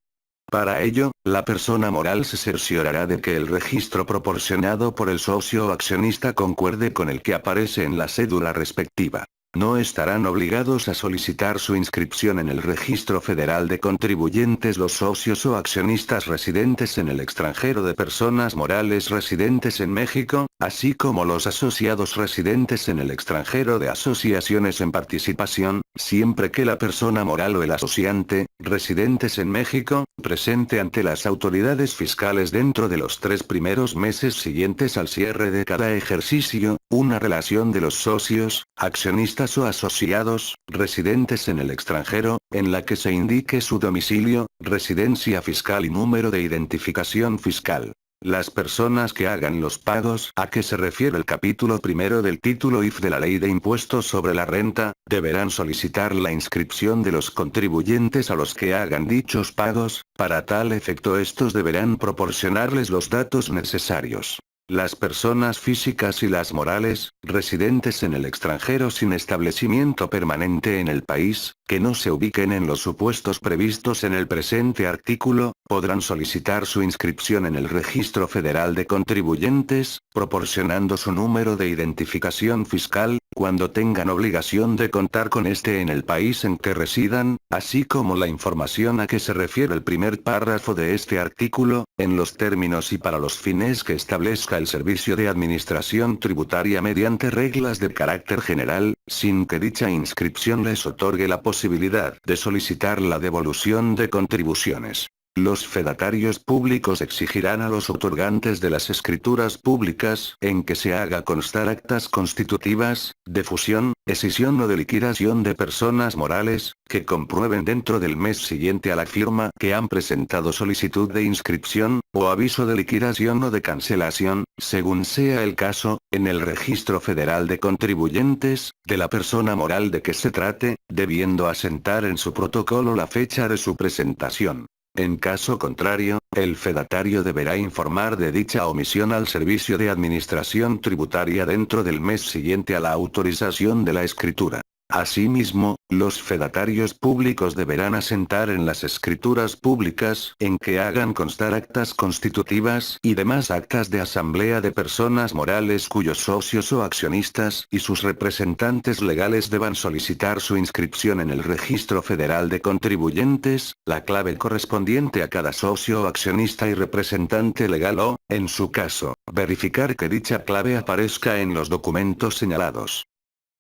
Para ello, la persona moral se cerciorará de que el registro proporcionado por el socio o accionista concuerde con el que aparece en la cédula respectiva. No estarán obligados a solicitar su inscripción en el Registro Federal de Contribuyentes los socios o accionistas residentes en el extranjero de personas morales residentes en México, así como los asociados residentes en el extranjero de asociaciones en participación, siempre que la persona moral o el asociante, residentes en México, presente ante las autoridades fiscales dentro de los 3 primeros meses siguientes al cierre de cada ejercicio, una relación de los socios, accionistas o asociados, residentes en el extranjero, en la que se indique su domicilio, residencia fiscal y número de identificación fiscal. Las personas que hagan los pagos a que se refiere el capítulo primero del título IF de la Ley de Impuestos sobre la Renta, deberán solicitar la inscripción de los contribuyentes a los que hagan dichos pagos, para tal efecto estos deberán proporcionarles los datos necesarios. Las personas físicas y las morales, residentes en el extranjero sin establecimiento permanente en el país, que no se ubiquen en los supuestos previstos en el presente artículo, podrán solicitar su inscripción en el Registro Federal de Contribuyentes, proporcionando su número de identificación fiscal, cuando tengan obligación de contar con este en el país en que residan, así como la información a que se refiere el primer párrafo de este artículo, en los términos y para los fines que establezca el Servicio de Administración Tributaria mediante reglas de carácter general, sin que dicha inscripción les otorgue la posibilidad de solicitar la devolución de contribuciones. Los fedatarios públicos exigirán a los otorgantes de las escrituras públicas en que se haga constar actas constitutivas, de fusión, escisión o de liquidación de personas morales, que comprueben dentro del mes siguiente a la firma que han presentado solicitud de inscripción, o aviso de liquidación o de cancelación, según sea el caso, en el Registro Federal de Contribuyentes, de la persona moral de que se trate, debiendo asentar en su protocolo la fecha de su presentación. En caso contrario, el fedatario deberá informar de dicha omisión al Servicio de Administración Tributaria dentro del mes siguiente a la autorización de la escritura. Asimismo, los fedatarios públicos deberán asentar en las escrituras públicas en que hagan constar actas constitutivas y demás actas de asamblea de personas morales cuyos socios o accionistas y sus representantes legales deban solicitar su inscripción en el Registro Federal de Contribuyentes, la clave correspondiente a cada socio o accionista y representante legal o, en su caso, verificar que dicha clave aparezca en los documentos señalados.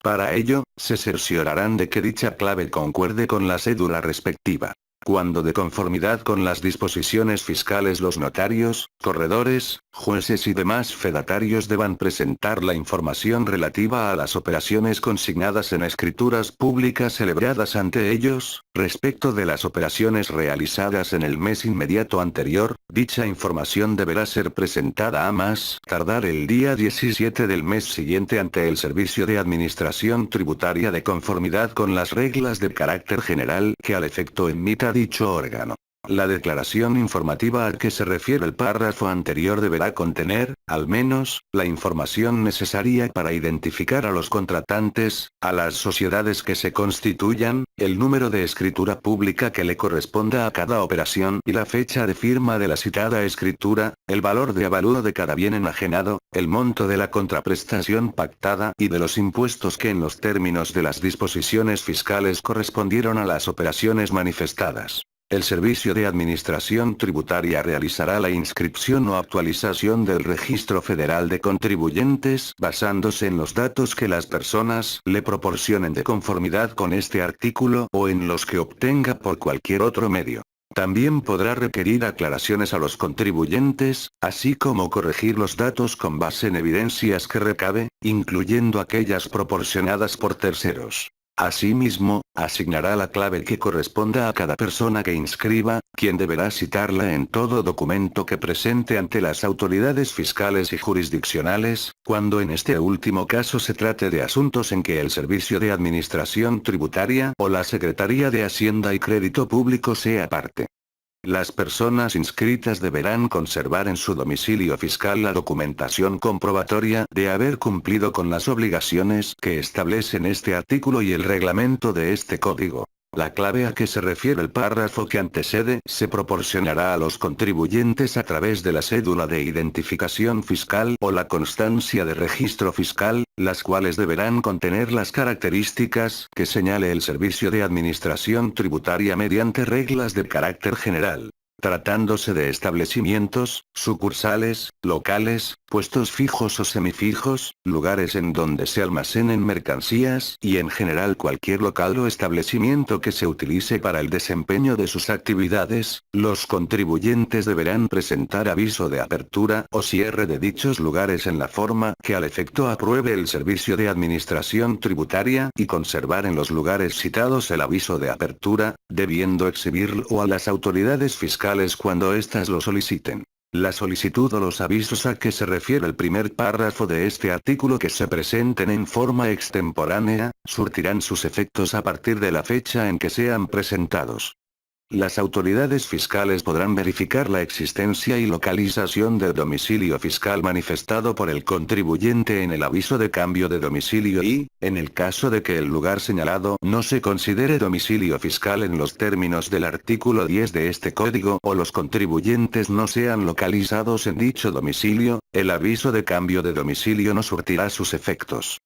Para ello, se cerciorarán de que dicha clave concuerde con la cédula respectiva. Cuando de conformidad con las disposiciones fiscales los notarios, corredores, jueces y demás fedatarios deban presentar la información relativa a las operaciones consignadas en escrituras públicas celebradas ante ellos, respecto de las operaciones realizadas en el mes inmediato anterior, dicha información deberá ser presentada a más tardar el día 17 del mes siguiente ante el Servicio de Administración Tributaria de conformidad con las reglas de carácter general que al efecto emita dicho órgano. La declaración informativa a que se refiere el párrafo anterior deberá contener, al menos, la información necesaria para identificar a los contratantes, a las sociedades que se constituyan, el número de escritura pública que le corresponda a cada operación y la fecha de firma de la citada escritura, el valor de avalúo de cada bien enajenado, el monto de la contraprestación pactada y de los impuestos que en los términos de las disposiciones fiscales correspondieron a las operaciones manifestadas. El Servicio de Administración Tributaria realizará la inscripción o actualización del Registro Federal de Contribuyentes basándose en los datos que las personas le proporcionen de conformidad con este artículo o en los que obtenga por cualquier otro medio. También podrá requerir aclaraciones a los contribuyentes, así como corregir los datos con base en evidencias que recabe, incluyendo aquellas proporcionadas por terceros. Asimismo, asignará la clave que corresponda a cada persona que inscriba, quien deberá citarla en todo documento que presente ante las autoridades fiscales y jurisdiccionales, cuando en este último caso se trate de asuntos en que el Servicio de Administración Tributaria o la Secretaría de Hacienda y Crédito Público sea parte. Las personas inscritas deberán conservar en su domicilio fiscal la documentación comprobatoria de haber cumplido con las obligaciones que establecen este artículo y el reglamento de este código. La clave a que se refiere el párrafo que antecede se proporcionará a los contribuyentes a través de la cédula de identificación fiscal o la constancia de registro fiscal, las cuales deberán contener las características que señale el Servicio de Administración Tributaria mediante reglas de carácter general. Tratándose de establecimientos, sucursales, locales, puestos fijos o semifijos, lugares en donde se almacenen mercancías y en general cualquier local o establecimiento que se utilice para el desempeño de sus actividades, los contribuyentes deberán presentar aviso de apertura o cierre de dichos lugares en la forma que al efecto apruebe el Servicio de Administración Tributaria y conservar en los lugares citados el aviso de apertura, debiendo exhibirlo a las autoridades fiscales cuando éstas lo soliciten. La solicitud o los avisos a que se refiere el primer párrafo de este artículo que se presenten en forma extemporánea, surtirán sus efectos a partir de la fecha en que sean presentados. Las autoridades fiscales podrán verificar la existencia y localización del domicilio fiscal manifestado por el contribuyente en el aviso de cambio de domicilio y, en el caso de que el lugar señalado no se considere domicilio fiscal en los términos del artículo 10 de este código o los contribuyentes no sean localizados en dicho domicilio, el aviso de cambio de domicilio no surtirá sus efectos.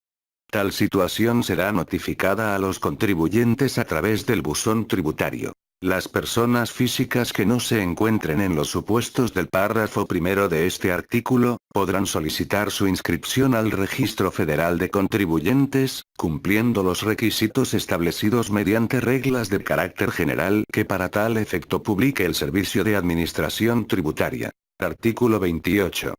Tal situación será notificada a los contribuyentes a través del buzón tributario. Las personas físicas que no se encuentren en los supuestos del párrafo primero de este artículo, podrán solicitar su inscripción al Registro Federal de Contribuyentes, cumpliendo los requisitos establecidos mediante reglas de carácter general que para tal efecto publique el Servicio de Administración Tributaria. Artículo 28.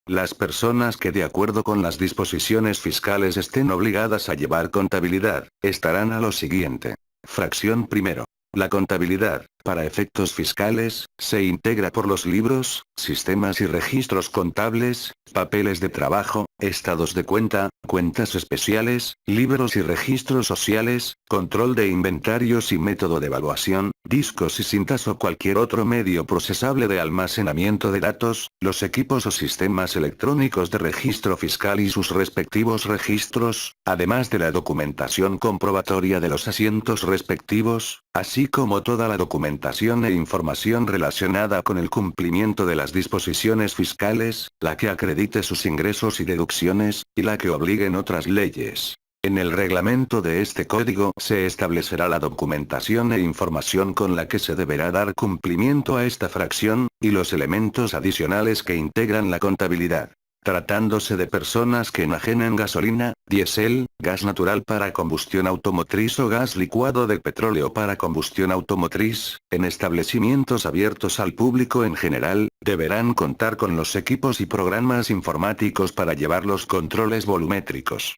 Las personas que de acuerdo con las disposiciones fiscales estén obligadas a llevar contabilidad, estarán a lo siguiente. Fracción primero. La contabilidad, Para efectos fiscales, se integra por los libros, sistemas y registros contables, papeles de trabajo, estados de cuenta, cuentas especiales, libros y registros sociales, control de inventarios y método de evaluación, discos y cintas o cualquier otro medio procesable de almacenamiento de datos, los equipos o sistemas electrónicos de registro fiscal y sus respectivos registros, además de la documentación comprobatoria de los asientos respectivos, así como toda la documentación e información relacionada con el cumplimiento de las disposiciones fiscales, la que acredite sus ingresos y deducciones, y la que obliguen otras leyes. En el reglamento de este código se establecerá la documentación e información con la que se deberá dar cumplimiento a esta fracción, y los elementos adicionales que integran la contabilidad. Tratándose de personas que enajenen gasolina, diésel, gas natural para combustión automotriz o gas licuado de petróleo para combustión automotriz, en establecimientos abiertos al público en general, deberán contar con los equipos y programas informáticos para llevar los controles volumétricos.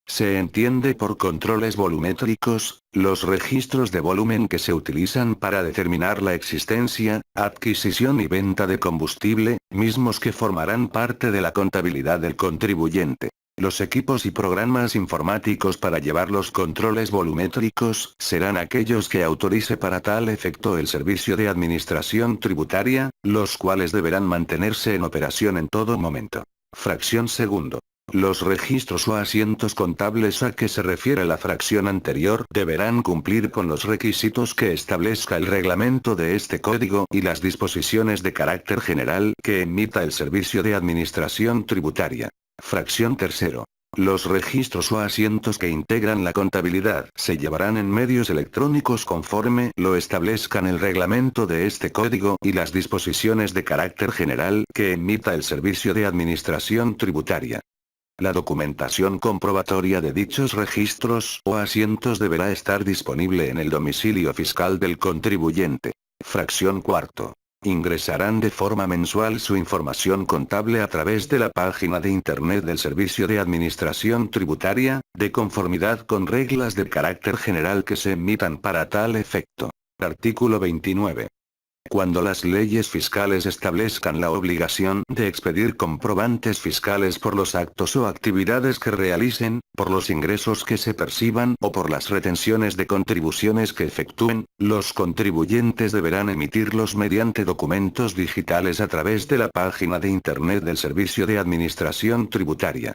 Se entiende por controles volumétricos, los registros de volumen que se utilizan para determinar la existencia, adquisición y venta de combustible, mismos que formarán parte de la contabilidad del contribuyente. Los equipos y programas informáticos para llevar los controles volumétricos serán aquellos que autorice para tal efecto el Servicio de Administración Tributaria, los cuales deberán mantenerse en operación en todo momento. Fracción segundo. Los registros o asientos contables a que se refiere la fracción anterior deberán cumplir con los requisitos que establezca el reglamento de este código y las disposiciones de carácter general que emita el Servicio de Administración Tributaria. Fracción tercero. Los registros o asientos que integran la contabilidad se llevarán en medios electrónicos conforme lo establezcan el reglamento de este código y las disposiciones de carácter general que emita el Servicio de Administración Tributaria. La documentación comprobatoria de dichos registros o asientos deberá estar disponible en el domicilio fiscal del contribuyente. Fracción cuarto. Ingresarán de forma mensual su información contable a través de la página de Internet del Servicio de Administración Tributaria, de conformidad con reglas de carácter general que se emitan para tal efecto. Artículo 29. Cuando las leyes fiscales establezcan la obligación de expedir comprobantes fiscales por los actos o actividades que realicen, por los ingresos que se perciban o por las retenciones de contribuciones que efectúen, los contribuyentes deberán emitirlos mediante documentos digitales a través de la página de Internet del Servicio de Administración Tributaria.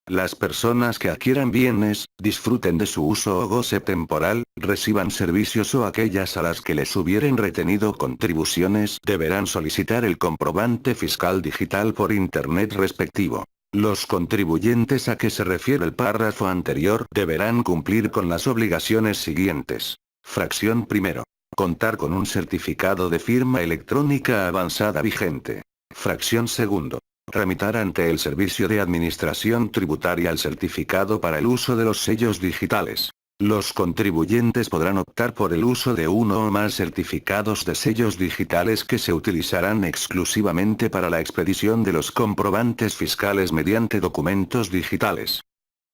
Las personas que adquieran bienes, disfruten de su uso o goce temporal, reciban servicios o aquellas a las que les hubieren retenido contribuciones, deberán solicitar el comprobante fiscal digital por Internet respectivo. Los contribuyentes a que se refiere el párrafo anterior deberán cumplir con las obligaciones siguientes. Fracción primero. Contar con un certificado de firma electrónica avanzada vigente. Fracción segundo. Tramitar ante el Servicio de Administración Tributaria el certificado para el uso de los sellos digitales. Los contribuyentes podrán optar por el uso de uno o más certificados de sellos digitales que se utilizarán exclusivamente para la expedición de los comprobantes fiscales mediante documentos digitales.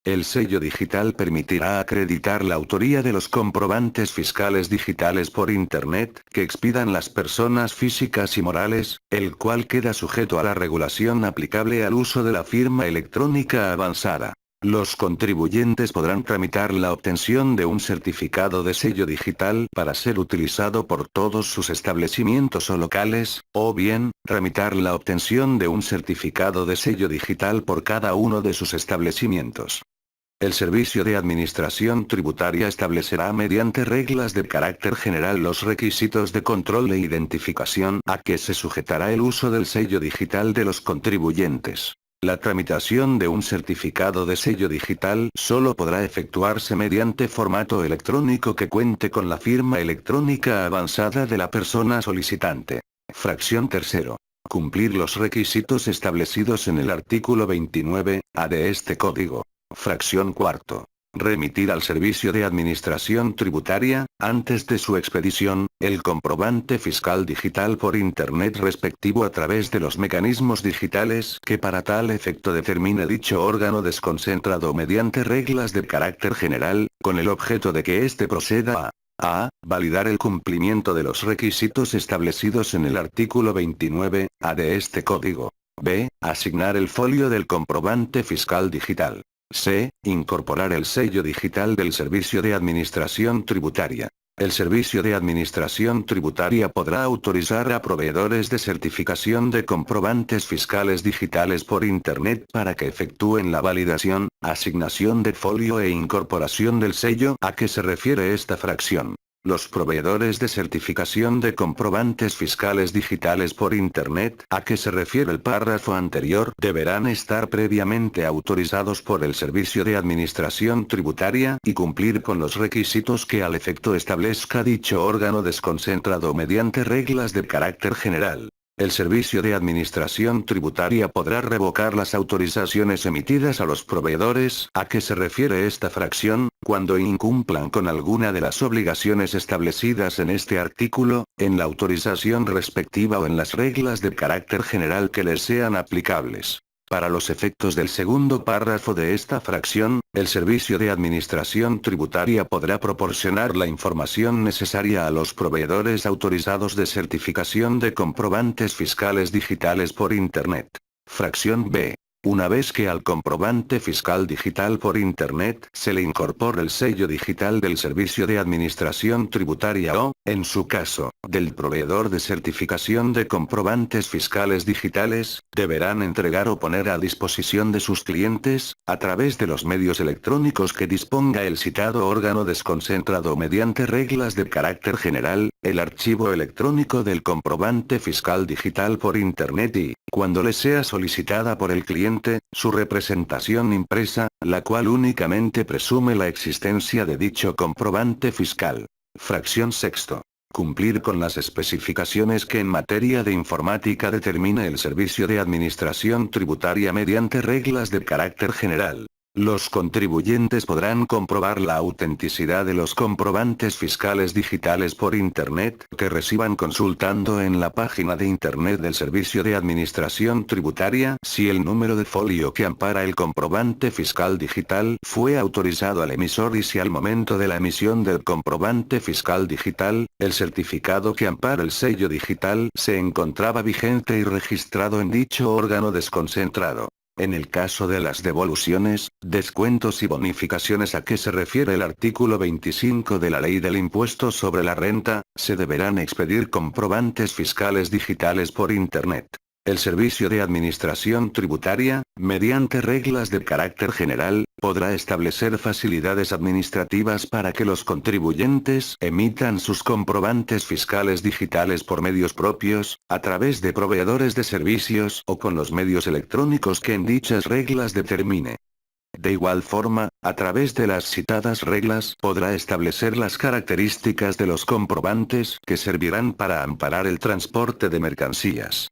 El sello digital permitirá acreditar la autoría de los comprobantes fiscales digitales por Internet que expidan las personas físicas y morales, el cual queda sujeto a la regulación aplicable al uso de la firma electrónica avanzada. Los contribuyentes podrán tramitar la obtención de un certificado de sello digital para ser utilizado por todos sus establecimientos o locales, o bien, tramitar la obtención de un certificado de sello digital por cada uno de sus establecimientos. El Servicio de Administración Tributaria establecerá mediante reglas de carácter general los requisitos de control e identificación a que se sujetará el uso del sello digital de los contribuyentes. La tramitación de un certificado de sello digital solo podrá efectuarse mediante formato electrónico que cuente con la firma electrónica avanzada de la persona solicitante. Fracción tercero. Cumplir los requisitos establecidos en el artículo 29A de este código. Fracción cuarto. Remitir al Servicio de Administración Tributaria, antes de su expedición, el comprobante fiscal digital por Internet respectivo a través de los mecanismos digitales que para tal efecto determine dicho órgano desconcentrado mediante reglas de carácter general, con el objeto de que éste proceda a A. Validar el cumplimiento de los requisitos establecidos en el artículo 29A de este código. B. Asignar el folio del comprobante fiscal digital. C. Incorporar el sello digital del Servicio de Administración Tributaria. El Servicio de Administración Tributaria podrá autorizar a proveedores de certificación de comprobantes fiscales digitales por Internet para que efectúen la validación, asignación de folio e incorporación del sello. ¿A qué se refiere esta fracción? Los proveedores de certificación de comprobantes fiscales digitales por Internet, ¿a qué se refiere el párrafo anterior? Deberán estar previamente autorizados por el Servicio de Administración Tributaria y cumplir con los requisitos que al efecto establezca dicho órgano desconcentrado mediante reglas de carácter general. El Servicio de Administración Tributaria podrá revocar las autorizaciones emitidas a los proveedores. ¿A qué se refiere esta fracción? Cuando incumplan con alguna de las obligaciones establecidas en este artículo, en la autorización respectiva o en las reglas de carácter general que les sean aplicables. Para los efectos del segundo párrafo de esta fracción, el Servicio de Administración Tributaria podrá proporcionar la información necesaria a los proveedores autorizados de certificación de comprobantes fiscales digitales por Internet. Fracción B. Una vez que al comprobante fiscal digital por Internet se le incorpore el sello digital del Servicio de Administración Tributaria o, en su caso, del proveedor de certificación de comprobantes fiscales digitales, deberán entregar o poner a disposición de sus clientes, a través de los medios electrónicos que disponga el citado órgano desconcentrado mediante reglas de carácter general, el archivo electrónico del comprobante fiscal digital por Internet y, cuando le sea solicitada por el cliente, su representación impresa, la cual únicamente presume la existencia de dicho comprobante fiscal. Fracción sexto. Cumplir con las especificaciones que en materia de informática determine el Servicio de Administración Tributaria mediante reglas de carácter general. Los contribuyentes podrán comprobar la autenticidad de los comprobantes fiscales digitales por Internet que reciban consultando en la página de Internet del Servicio de Administración Tributaria si el número de folio que ampara el comprobante fiscal digital fue autorizado al emisor y si al momento de la emisión del comprobante fiscal digital, el certificado que ampara el sello digital se encontraba vigente y registrado en dicho órgano desconcentrado. En el caso de las devoluciones, descuentos y bonificaciones a que se refiere el artículo 25 de la Ley del Impuesto sobre la Renta, se deberán expedir comprobantes fiscales digitales por Internet. El Servicio de Administración Tributaria, mediante reglas de carácter general, podrá establecer facilidades administrativas para que los contribuyentes emitan sus comprobantes fiscales digitales por medios propios, a través de proveedores de servicios o con los medios electrónicos que en dichas reglas determine. De igual forma, a través de las citadas reglas podrá establecer las características de los comprobantes que servirán para amparar el transporte de mercancías.